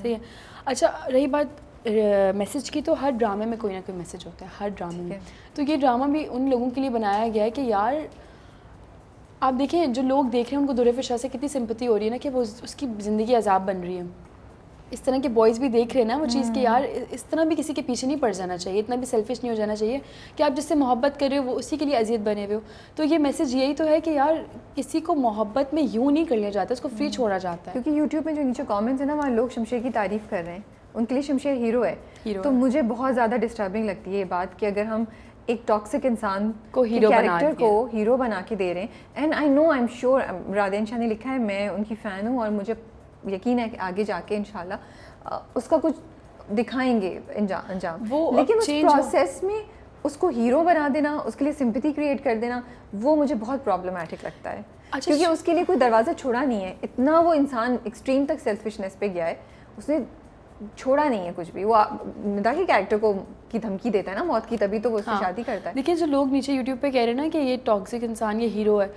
A: صحیح ہے. اچھا رہی بات میسج کی, تو ہر ڈرامے میں کوئی نہ کوئی میسج ہوتا ہے, ہر ڈرامے میں. تو یہ ڈرامہ بھی ان لوگوں کے لیے بنایا گیا ہے کہ یار آپ دیکھیں جو لوگ دیکھ رہے ہیں ان کو در فشاں سے کتنی سمپتھی ہو رہی ہے نا, کہ وہ اس کی زندگی عذاب بن رہی ہے. اس طرح کے بوائز بھی دیکھ رہے ہیں نا وہ چیز کہ یار اس طرح بھی کسی کے پیچھے نہیں پڑ جانا چاہیے, اتنا بھی سیلفش نہیں ہو جانا چاہیے کہ آپ جس سے محبت کر رہے ہو وہ اسی کے لیے اذیت بنے ہوئے ہو. تو یہ میسج یہی تو ہے کہ یار کسی کو محبت میں یوں نہیں کر لیا جاتا, اس کو فری چھوڑا جاتا ہے.
B: کیونکہ یوٹیوب میں جو نیچے کامنٹس ہیں نا, وہاں لوگ شمشیر کی تعریف کر رہے ہیں, ان کے لیے شمشیر ہیرو ہے. تو مجھے بہت زیادہ ڈسٹربنگ لگتی ہے یہ بات کہ اگر ہم ایک ٹاکسک انسان کو کیریکٹر کو ہیرو بنا کے دے رہے ہیں. And I know, I am sure, Radin Shah نے لکھا ہے, میں ان کی فین ہوں, اور مجھے یقین ہے کہ آگے جا کے انشاءاللہ اس کا کچھ دکھائیں گے انجام. لیکن اس پروسیس میں اس کو ہیرو بنا دینا, اس کے لیے سمپتھی کریٹ کر دینا, وہ مجھے بہت پرابلمٹک لگتا ہے. کیونکہ اس کے لیے کوئی دروازہ چھوڑا نہیں ہے, اتنا وہ انسان ایکسٹریم تک سیلفشنس پہ گیا ہے, اس نے چھوڑا نہیں ہے کچھ بھی. وہ ندا کے کیریکٹر کو کی دھمکی دیتا ہے نا موت کی, تبھی تو وہ اس سے شادی کرتا ہے.
A: دیکھیں جو لوگ نیچے یوٹیوب پہ کہہ رہے ہیں نا کہ یہ ٹاکسک انسان, یہ ہیرو ہے,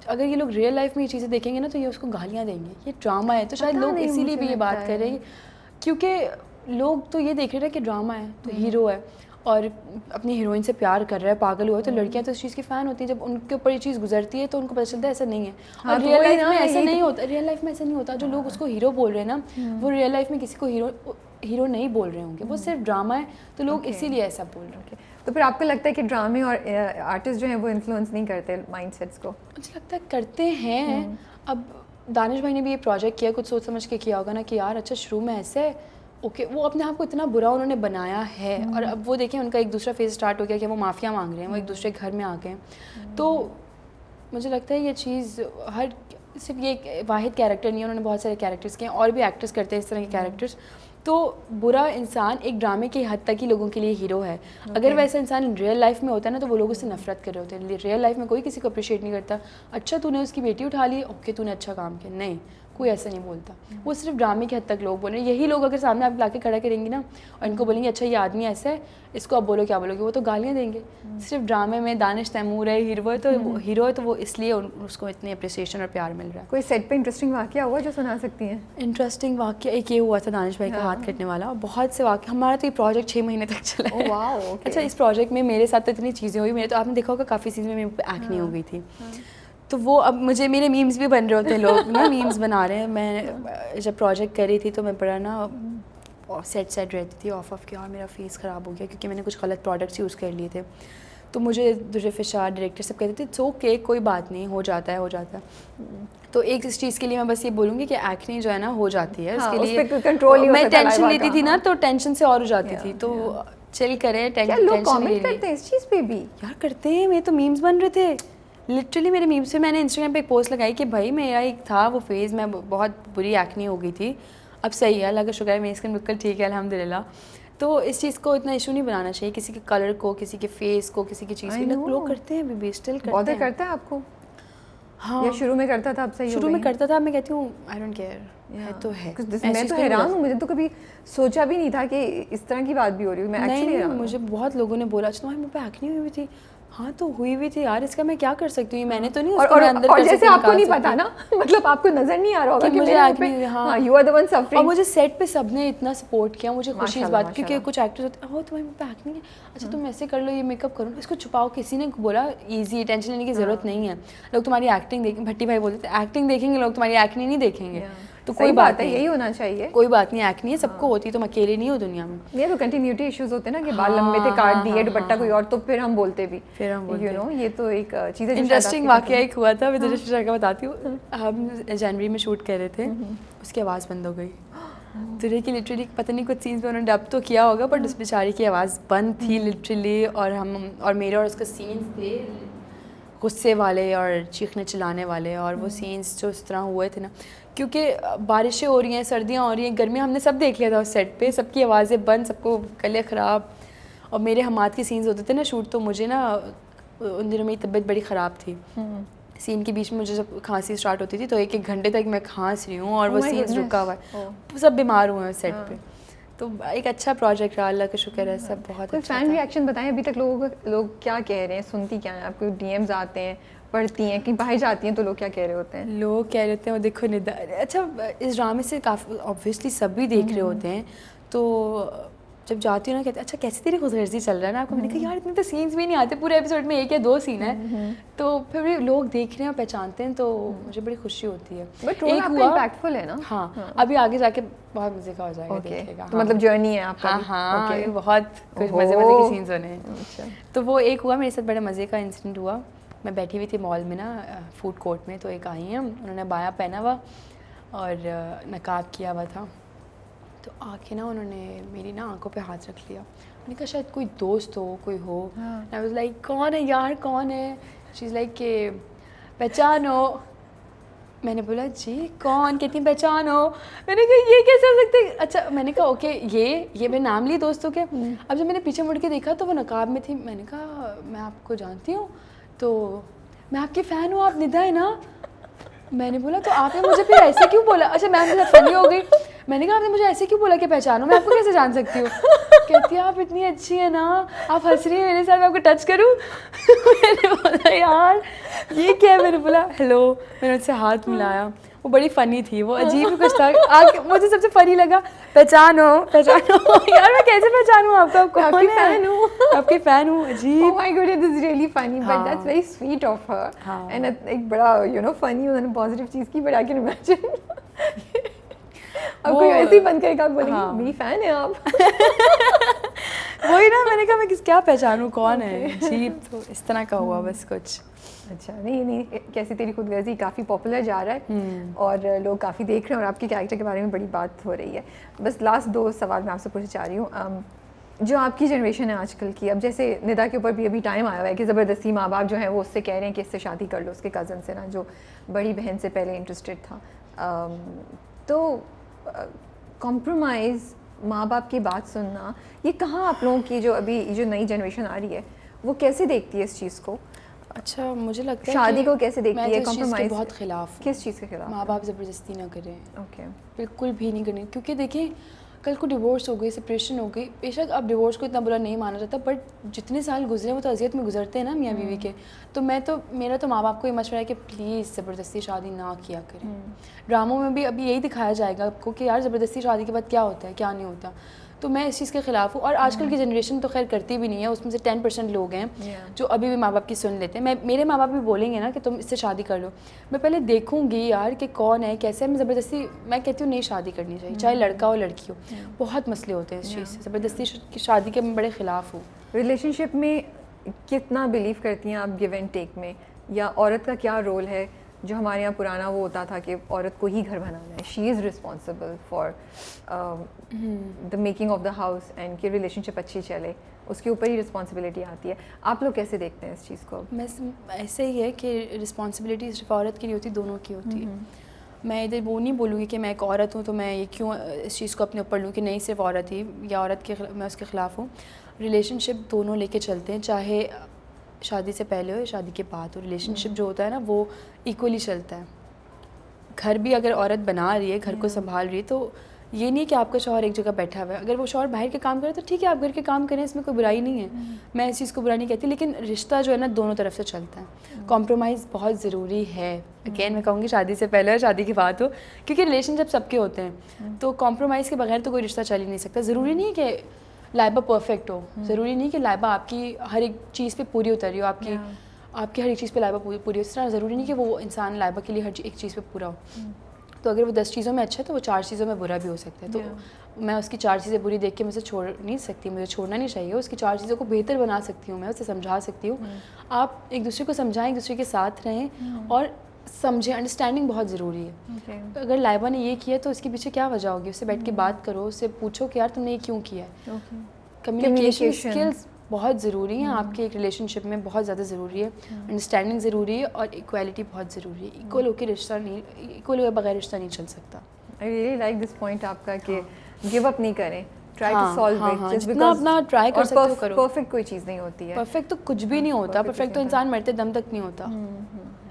A: اگر یہ لوگ ریئل لائف میں یہ چیزیں دیکھیں گے نا تو یہ اس کو گالیاں دیں گے, یہ ڈرامہ ہے. تو شاید لوگ اسی لیے بھی یہ بات کر رہے ہیں, کیونکہ لوگ تو یہ دیکھ رہے ہیں کہ ڈرامہ ہے تو ہیرو ہے اور اپنی ہیروئن سے پیار کر رہا ہے, پاگل ہوا ہے. تو لڑکیاں تو اس چیز کی فین ہوتی ہیں, جب ان کے اوپر یہ چیز گزرتی ہے تو ان کو پتہ چلتا ہے ایسا نہیں ہے. اور ریئل لائف میں ایسا نہیں ہوتا, ریئل لائف میں ایسا نہیں ہوتا. جو لوگ اس کو ہیرو بول رہے ہیں نا, وہ ریئل لائف میں کسی کو ہیرو نہیں بول رہے ہوں گے, وہ صرف ڈرامہ ہے, تو لوگ اسی لیے ایسا بول رہے ہیں.
B: تو پھر آپ کو لگتا ہے کہ ڈرامے اور آرٹسٹ جو ہیں وہ انفلوئنس نہیں کرتے مائنڈ سیٹس کو؟
A: مجھے لگتا ہے کرتے ہیں. اب دانش بھائی نے بھی یہ پروجیکٹ کیا, کچھ سوچ سمجھ کے کیا ہوگا نا کہ یار اچھا شروع میں ایسے اوکے, وہ اپنے آپ کو اتنا برا انہوں نے بنایا ہے, اور اب وہ دیکھیں ان کا ایک دوسرا فیز اسٹارٹ ہو گیا کہ وہ معافیا مانگ رہے ہیں, وہ ایک دوسرے گھر میں آ گئے ہیں. تو مجھے لگتا ہے یہ چیز صرف یہ واحد کیریکٹر نہیں ہے, انہوں نے بہت سارے کیریکٹرس کیے ہیں, اور بھی ایکٹرس کرتے ہیں اس طرح کے کیریکٹرس. تو برا انسان ایک ڈرامے کی حد تک ہی لوگوں کے لیے ہیرو ہے. اگر ویسا انسان ریئل لائف میں ہوتا ہے نا تو وہ لوگ اس سے نفرت کر رہے ہوتے ہیں. ریئل لائف میں کوئی کسی کو اپریشیٹ نہیں کرتا. اچھا تو نے اس کی بیٹی اٹھا لی, اوکے تو نے اچھا کام کیا, نہیں, کوئی ایسا نہیں بولتا. وہ صرف ڈرامے کی حد تک لوگ بول رہے ہیں. یہی لوگ اگر سامنے آپ لا کے کھڑا کریں گی نا اور ان کو بولیں گے اچھا یہ آدمی ایسا ہے, اس کو اب بولو کیا بولو گے, وہ تو گالیاں دیں گے. صرف ڈرامے میں دانش تیمور ہے ہیرو ہے تو وہ اس لیے اس کو اتنی اپریسیشن اور پیار مل رہا ہے.
B: کوئی سیٹ پہ انٹرسٹنگ واقعہ ہوا جو سنا سکتی ہیں؟
A: انٹرسٹنگ واقعہ ایک یہ ہوا تھا دانش بھائی کا ہاتھ کٹنے والا. بہت سے واقع, ہمارا تو یہ پروجیکٹ 6 مہینے تک چلا ہے. اچھا اس پروجیکٹ میں میرے ساتھ تو اتنی چیزیں ہوئی, میرے تو آپ نے دیکھا ہوگا کافی سیزن میں میرے پہ ایکنی ہو گئی تھی. تو وہ اب مجھے میرے میمز بھی بن رہے ہوتے ہیں, لوگ نا میمز بنا رہے ہیں. میں جب پروجیکٹ کر رہی تھی تو میں بڑا نا سیٹ رہتی تھی آف کے, اور میرا فیس خراب ہو گیا کیونکہ میں نے کچھ غلط پروڈکٹس یوز کر لیے تھے. تو مجھے دوسرے فشار ڈائریکٹر سب کہتے تھے اٹس اوکے, کوئی بات نہیں, ہو جاتا ہے. تو ایک اس چیز کے لیے میں بس یہ بولوں گی کہ ایکنی جو ہے نا ہو جاتی ہے, اس کے لیے میں ٹینشن لیتی تھی نا تو ٹینشن سے اور ہو جاتی تھی. تو چل کریں ٹینشن نہیں
B: کرتے اس چیز پہ بھی
A: یار, کرتے ہیں. میرے تو میمز بن رہے تھے لٹرلی میرے میمز سے. میں نے انسٹاگرام پہ ایک پوسٹ لگائی کہ بھائی میرا ایک تھا وہ فیز, میں بہت بری ایکنی ہو گئی تھی, اب صحیح ہے اللہ کا شکر ہے, میری اسکن بالکل ٹھیک ہے الحمد للہ. تو اس چیز کو اتنا ایشو نہیں بنانا چاہیے, کسی کے کلر کو, کسی کے فیس کو, کسی کی چیز کو. لوگ کرتے ہیں ابھی اسٹل کرتے ہیں.
B: کرتا ہے آپ کو؟
A: ہاں
B: یا شروع میں کرتا تھا, اب صحیح
A: شروع میں کرتا تھا. میں کہتی ہوں آئی ڈونٹ کیئر, ہے تو ہے.
B: میں تو حیران ہوں, مجھے تو کبھی سوچا بھی نہیں تھا کہ اس طرح کی بات بھی ہو رہی ہے. میں ایکچولی
A: مجھے بہت لوگوں نے بولا اچھا تمہارے منہ پہ ایکنی ہوئی تھی. ہاں تو ہوئی ہوئی تھی یار, اس کا میں کیا کر سکتی ہوں, میں نے تو نہیں اس کو اندر
B: اور جیسے آپ کو نہیں پتا نا, مطلب آپ کو نظر نہیں آ رہا ہوگا کہ
A: مجھے ایکنی. ہاں
B: you are the one suffering.
A: اور مجھے سیٹ پہ سب نے اتنا سپورٹ کیا, مجھے خوشی اس بات, کیونکہ کچھ ایکٹرز ہوتے ہیں تمہارے منہ پہ ایکنی ہے, اچھا تم ایسے کر لو, یہ میک اپ کرو, اس کو چھپاؤ. کسی نے بولا ایزی, ٹینشن لینے کی ضرورت نہیں ہے. لوگ تمہاری ایکٹنگ دیکھیں, بھٹی بھائی بولتے تھے ایکٹنگ دیکھیں گے لوگ, تمہاری ایکنی نہیں دیکھیں گے. تو کوئی بات نہیں,
B: یہی ہونا چاہیے.
A: کوئی بات نہیں, ایکنی ہے سب کو ہوتی ہے, تم اکیلے نہیں ہو دنیا میں.
B: یہ تو کنٹینیوٹی ایشوز ہوتے ہیں نا کہ بال لمبے تھے کاٹ دیے, دوپٹہ کوئی اور, تو پھر ہم بولتے بھی, یو نو یہ تو ایک چیز ہے.
A: انٹرسٹنگ واقعہ ایک ہوا تھا, میں تجھے شیئر کا بتاتی ہوں. ہم جنوری میں شوٹ کر رہے تھے, اس کی آواز بند ہو گئی. تجھے کہ لٹرلی پتہ نہیں کچھ سینس میں انہوں نے ڈب تو کیا ہوگا, بٹ اس بیچاری کی آواز بند تھی لٹرلی. اور میرے اور اس کا سینس تھے غصے والے اور چیخنے چلانے والے, اور وہ سینس جو اس طرح ہوئے تھے نا, کیونکہ بارشیں ہو رہی ہیں, سردیاں ہو رہی ہیں, گرمیاں, ہم نے سب دیکھ لیا تھا اس سیٹ پہ, سب کی آوازیں بند, سب کو گلے خراب. اور میرے حماد کے سینس ہوتے تھے نا شوٹ, تو مجھے نا ان دنوں میری طبیعت بڑی خراب تھی. سین کے بیچ میں مجھے جب کھانسی اسٹارٹ ہوتی تھی تو 1 گھنٹے تک میں کھانس رہی ہوں, اور وہ سینس رکا ہوا ہے, سب بیمار ہوئے ہیں سیٹ پہ. تو ایک اچھا پروجیکٹ رہا, اللہ کا شکر ہے, سب بہت اچھا.
B: فین ری ایکشن بتائیں ابھی تک لوگ کیا کہہ رہے ہیں, سنتی کیا ہیں آپ کو, ڈی ایمز آتے ہیں, پڑھتی ہیں, کہیں باہر جاتی ہیں تو لوگ کیا کہہ رہے ہوتے ہیں؟
A: لوگ کہہ رہے ہوتے ہیں, وہ دیکھو ندا, اچھا اس ڈرامے سے کافی آبویسلی سب بھی دیکھ رہے ہوتے ہیں. تو جب جاتی ہوں نا کہتے ہیں اچھا کیسی تیری خود غرضی چل رہا ہے نا آپ کو. میں نے کہا یار اتنے تو سینس بھی نہیں آتے, پورے ایپیسوڈ میں 1 یا 2 سین ہیں, تو پھر بھی لوگ دیکھ رہے ہیں اور پہچانتے ہیں, تو مجھے بڑی خوشی ہوتی ہے.
B: ایک امپیکٹفل ہے نا.
A: ہاں ابھی آگے جا کے بہت مزے کا ہو جائے گا, دیکھیے گا.
B: مطلب جرنی ہے آپ کا.
A: ہاں بہت کچھ مزے کے سینس ہونے ہیں. تو وہ ایک ہوا میرے ساتھ, بڑے مزے کا انسیڈنٹ ہوا. میں بیٹھی ہوئی تھی مال میں نا, فوڈ کورٹ میں, تو ایک آئی ہیں, انہوں نے بایا پہنا ہوا اور نقاب کیا ہوا تھا. تو آ کے نا انہوں نے میری نا آنکھوں پہ ہاتھ رکھ لیا. میں نے کہا شاید کوئی دوست ہو, کوئی ہو. آئی واز لائک کون ہے یار, کون ہے؟ شی از لائک کہ پہچانو. میں نے بولا جی کون؟ کتنی پہچانو. میں نے کہا یہ کیسے ہو سکتے. اچھا میں نے کہا اوکے یہ میں نام لی دوستوں کے. اب جب میں نے پیچھے مڑ کے دیکھا تو وہ نقاب میں تھی. میں نے کہا میں آپ کو جانتی ہوں, تو میں آپ کی فین ہوں, آپ ندا ہے نا. میں نے بولا تو آپ نے مجھے پھر ایسے کیوں بولا. اچھا میم میرے ساتھ فنی ہو گئی. میں نے کہا آپ نے مجھے ایسے کیوں بولا کہ پہچانو, میں آپ کو کیسے جان سکتی ہوں. کہتی ہے آپ اتنی اچھی ہیں نا, آپ ہنس رہی ہیں میرے ساتھ, میں آپ کو ٹچ کروں. میں نے بولا یار یہ کیا ہے. میں نے بولا ہیلو, میں نے ان سے ہاتھ ملایا. وہ بڑی فنی تھی, وہ عجیب کچھ تھا. مجھے سب سے فنی لگا پہچانو یار, میں کیسے پہچانوں آپ کو, آپ کی فین ہوں, آپ کی فین ہوں. عجیب.
B: Oh my God, this is really funny, but that's very sweet of her. And ایک بڑا funny, انہوں نے پازیٹیو چیز کی, but I can imagine اب کوئی ایسے ہی بند کرے گا, بولیں گے میری فین ہے آپ.
A: وہی نا, میں نے کہا میں کیا پہچانوں کون ہے. عجیب. تو اس طرح کا ہوا بس کچھ.
B: اچھا نہیں کیسی تیری خود غرضی کافی پاپولر جا رہا ہے, اور لوگ کافی دیکھ رہے ہیں, اور آپ کے کیریکٹر کے بارے میں بڑی بات ہو رہی ہے. بس لاسٹ 2 سوال میں آپ سے پوچھنا چاہ رہی ہوں. جو آپ کی جنریشن ہے آج کل کی, اب جیسے ندا کے اوپر بھی ابھی ٹائم آیا ہوا ہے کہ زبردستی ماں باپ جو ہیں وہ اس سے کہہ رہے ہیں کہ اس سے شادی کر لو, اس کے کزن سے نا, جو بڑی بہن سے پہلے انٹرسٹیڈ تھا. تو کمپرومائز, ماں باپ کی بات سننا, یہ کہاں آپ لوگوں کی جو ابھی جو نئی جنریشن آ رہی ہے وہ کیسے دیکھتی ہے اس چیز کو؟
A: اچھا مجھے لگتا ہے
B: شادی کو کیسے دیکھتی ہے؟
A: میں
B: کمپرومائز
A: بہت خلاف ہوں.
B: کس چیز کے خلاف؟
A: ماں باپ زبردستی نہ کریں.
B: اوکے.
A: بالکل بھی نہیں کرنی, کیونکہ دیکھیں کل کو ڈیورس ہو گئی, سپریشن ہو گئی, بے شک اب ڈیورس کو اتنا برا نہیں مانا جاتا, بٹ جتنے سال گزرے وہ تو اذیت میں گزرتے ہیں نا میاں بیوی کے. تو میرا تو ماں باپ کو یہ مشورہ ہے کہ پلیز زبردستی شادی نہ کیا کریں. ڈراموں میں بھی ابھی یہی دکھایا جائے گا آپ کو کہ یار زبردستی شادی کے بعد کیا ہوتا ہے کیا نہیں ہوتا. تو میں اس چیز کے خلاف ہوں, اور آج کل کی جنریشن تو خیر کرتی بھی نہیں ہے, اس میں سے 10% لوگ ہیں جو ابھی بھی ماں باپ کی سن لیتے ہیں. میرے ماں باپ بھی بولیں گے نا کہ تم اس سے شادی کر لو, میں پہلے دیکھوں گی یار کہ کون ہے کیسے ہے. میں زبردستی میں کہتی ہوں نہیں شادی کرنی چاہیے, چاہے لڑکا ہو لڑکی ہو. بہت مسئلے ہوتے ہیں اس چیز سے, زبردستی کی شادی کے میں بڑے خلاف ہوں.
B: ریلیشن شپ میں کتنا بلیو کرتی ہیں آپ گیو اینڈ ٹیک میں, یا عورت کا کیا رول ہے؟ جو ہمارے یہاں پرانا وہ ہوتا تھا کہ عورت کو ہی گھر بنانا ہے, she is responsible for the making of the house and کہ ریلیشن شپ اچھی چلے, اس کے اوپر ہی رسپانسبلٹی آتی ہے. آپ لوگ کیسے دیکھتے ہیں اس چیز کو؟
A: میں ایسے ہی ہے کہ رسپانسبلٹی صرف عورت کی نہیں ہوتی, دونوں کی ہوتی ہے. میں ادھر وہ نہیں بولوں گی کہ میں ایک عورت ہوں تو میں یہ کیوں اس چیز کو اپنے اوپر لوں کہ نہیں صرف عورت ہی, یا عورت کے میں اس کے خلاف ہوں. ریلیشن شپ دونوں لے کے چلتے ہیں, چاہے شادی سے پہلے ہو یا شادی کے بعد ہو. ریلیشن شپ جو ہوتا ہے نا وہ ایکولی چلتا ہے. گھر بھی اگر عورت بنا رہی ہے, گھر کو سنبھال رہی ہے, تو یہ نہیں کہ آپ کا شوہر ایک جگہ بیٹھا ہوا ہے. اگر وہ شوہر باہر کے کام کرے تو ٹھیک ہے, آپ گھر کے کام کریں, اس میں کوئی برائی نہیں ہے, میں اس چیز کو برا نہیں کہتی. لیکن رشتہ جو ہے نا دونوں طرف سے چلتا ہے. کمپرومائز بہت ضروری ہے. اگین میں کہوں گی شادی سے پہلے اور شادی کی بات ہو, کیونکہ ریلیشن شپ سب کے ہوتے ہیں, تو کمپرومائز کے بغیر تو کوئی رشتہ چل ہی نہیں سکتا. ضروری نہیں کہ لائبہ پرفیکٹ ہو, ضروری نہیں کہ لائبہ آپ کی ہر ایک چیز پہ پوری اتر رہی ہو, آپ کی ہر ایک چیز پہ لائبہ پوری ہو. اس طرح ضروری نہیں کہ وہ انسان لائبہ کے لیے ہر ایک چیز پہ پورا ہو. تو اگر وہ 10 چیزوں میں اچھا ہے تو وہ 4 چیزوں میں برا بھی ہو سکتا ہے. تو میں اس کی 4 چیزیں بری دیکھ کے مجھے چھوڑ نہیں سکتی, مجھے چھوڑنا نہیں چاہیے. اس کی 4 چیزوں کو بہتر بنا سکتی ہوں, میں اسے سمجھا سکتی ہوں. آپ ایک دوسرے کو سمجھائیں, ایک دوسرے کے ساتھ رہیں اور سمجھیں. انڈرسٹینڈنگ بہت ضروری ہے. اگر لائبہ نے یہ کیا تو اس کے پیچھے کیا وجہ ہوگی, اس سے بیٹھ کے بات کرو, اس سے پوچھو کہ یار تم نے یہ کیوں کیا ہے. کمیونیکیشن اسکلز بہت ضروری ہیں آپ کے ایک ریلیشن شپ میں, بہت زیادہ ضروری ہے. انڈرسٹینڈنگ ضروری ہے, اور ایکویلٹی بہت ضروری ہے. ایکول ہو کے رشتہ نہیں, ایکول ہوئے بغیر رشتہ نہیں چل سکتا.
B: I really like this point آپ کا کہ گیو اپ نہیں کریں, ٹرائی ٹو سالو اٹ.
A: جتنا اپنا ٹرائی کر سکتے ہو کرو.
B: پرفیکٹ کوئی چیز نہیں ہوتی ہے,
A: پرفیکٹ تو کچھ بھی نہیں ہوتا. پرفیکٹ تو انسان مرتے دم تک نہیں ہوتا.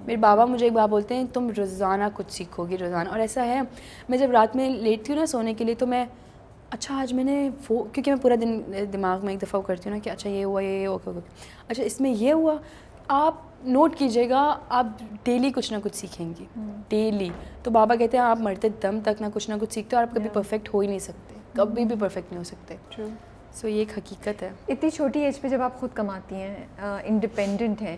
A: میرے بابا مجھے ایک بات بولتے ہیں, تم روزانہ کچھ سیکھو گی روزانہ. اور ایسا ہے, میں جب رات میں لیٹتی ہوں نا سونے کے لیے, تو میں اچھا آج میں نے وہ, کیونکہ میں پورا دن دماغ میں ایک دفعہ وہ کرتی ہوں نا کہ اچھا یہ ہوا, یہ اوکے اوکے, اچھا اس میں یہ ہوا. آپ نوٹ کیجیے گا, آپ ڈیلی کچھ نہ کچھ سیکھیں گی, ڈیلی. تو بابا کہتے ہیں آپ مرتے دم تک نہ کچھ سیکھتے ہو, اور آپ کبھی پرفیکٹ ہو ہی نہیں سکتے, کبھی بھی پرفیکٹ نہیں ہو سکتے. سو یہ ایک حقیقت ہے.
B: اتنی چھوٹی ایج پہ جب آپ خود کماتی ہیں, انڈیپینڈنٹ ہیں,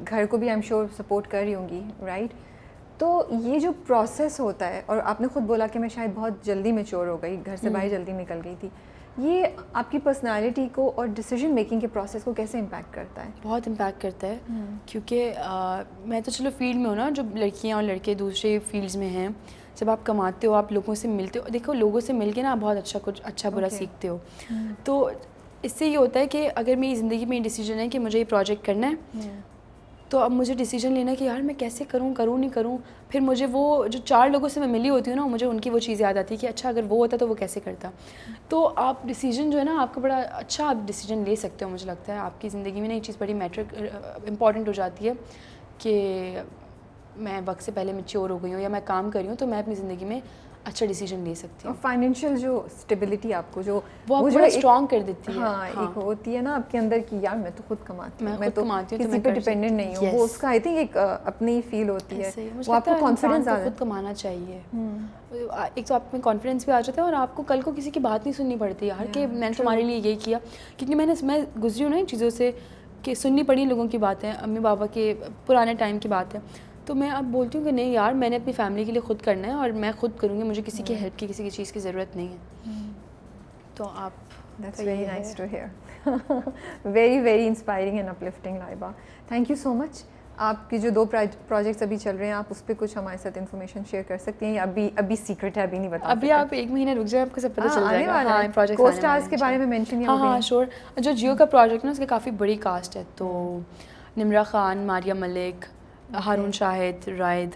B: گھر کو بھی آئی ایم شیور سپورٹ کر رہی ہوں گی, رائٹ؟ تو یہ جو پروسیس ہوتا ہے, اور آپ نے خود بولا کہ میں شاید بہت جلدی میچور ہو گئی, گھر سے باہر جلدی نکل گئی تھی, یہ آپ کی پرسنالٹی کو اور ڈیسیجن میکنگ کے پروسیس کو کیسے امپیکٹ کرتا ہے؟
A: بہت امپیکٹ کرتا ہے, کیونکہ میں تو چلو فیلڈ میں ہوں نا, جو لڑکیاں اور لڑکے دوسرے فیلڈز میں ہیں, جب آپ کماتے ہو, آپ لوگوں سے ملتے ہو, دیکھو لوگوں سے مل کے نا آپ بہت اچھا کچھ اچھا برا سیکھتے ہو. تو اس سے یہ ہوتا ہے کہ اگر میری زندگی میں یہ ڈیسیجن ہے کہ مجھے یہ پروجیکٹ کرنا ہے, تو اب مجھے ڈیسیجن لینا ہے کہ یار میں کیسے کروں نہیں کروں. پھر مجھے وہ جو 4 لوگوں سے میں ملی ہوتی ہوں نا, مجھے ان کی وہ چیز یاد آتی ہے کہ اچھا اگر وہ ہوتا تو وہ کیسے کرتا. تو آپ ڈیسیجن جو ہے نا آپ کا بڑا اچھا آپ ڈیسیجن لے سکتے ہو. مجھے لگتا ہے آپ کی زندگی میں نا یہ چیز بڑی امپورٹنٹ ہو جاتی ہے کہ میں وقت سے پہلے میچور ہو گئی ہوں, یا میں کام کر رہی ہوں, تو میں اپنی زندگی میں اچھا ڈیسیجن لے سکتی ہوں.
B: اور فائنینشیل جو اسٹیبلٹی آپ کو جو
A: وہ جو اسٹرانگ کر دیتی ہے.
B: ہاں, ایک ہوتی ہے نا آپ کے اندر کہ یار میں تو خود کماتی ہوں, میں تو کسی پہ ڈیپینڈنٹ نہیں ہوں, وہ اس کا آئی تھنک ایک اپنی فیل ہوتی ہے. وہ آپ کو کانفیڈنس
A: خود کمانا چاہیے. ایک تو آپ میں کانفیڈنس بھی آ جاتا ہے, اور آپ کو کل کو کسی کی بات نہیں سننی پڑتی یار کہ میں نے تمہارے لیے یہ کیا. کیونکہ میں گزری ہوں نا ان چیزوں سے کہ سننی پڑی لوگوں کی باتیں, امی بابا کے پرانے ٹائم کی بات ہے. تو میں اب بولتی ہوں کہ نہیں یار, میں نے اپنی فیملی کے لیے خود کرنا ہے, اور میں خود کروں گی, مجھے کسی کی ہیلپ کی, کسی کی چیز کی ضرورت نہیں ہے. تو آپ
B: That's very nice to hear. Very, very inspiring and uplifting, Laiba. Thank you so much. آپ کی جو 2 پروجیکٹس ابھی چل رہے ہیں, آپ اس پہ کچھ ہمارے ساتھ انفارمیشن شیئر کر سکتی ہیں, یا ابھی سیکرٹ ہے, ابھی نہیں بتا؟
A: ابھی آپ 1 مہینہ رک جائیں, آپ کو سب پتہ چل جائے گا.
B: ہاں, پروجیکٹ کو اسٹارز کے بارے میں مینشن کیا؟
A: ہاں شور. جو جیو کا پروجیکٹ نا, اس کی کافی بڑی کاسٹ ہے. تو نمرا خان, ماریہ ملک, ہارون شاہد, رائد,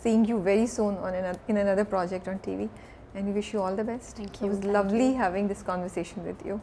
B: seeing you very soon in another project on TV. And we wish you all the best.
A: Thank you.
B: It was lovely having this conversation with you.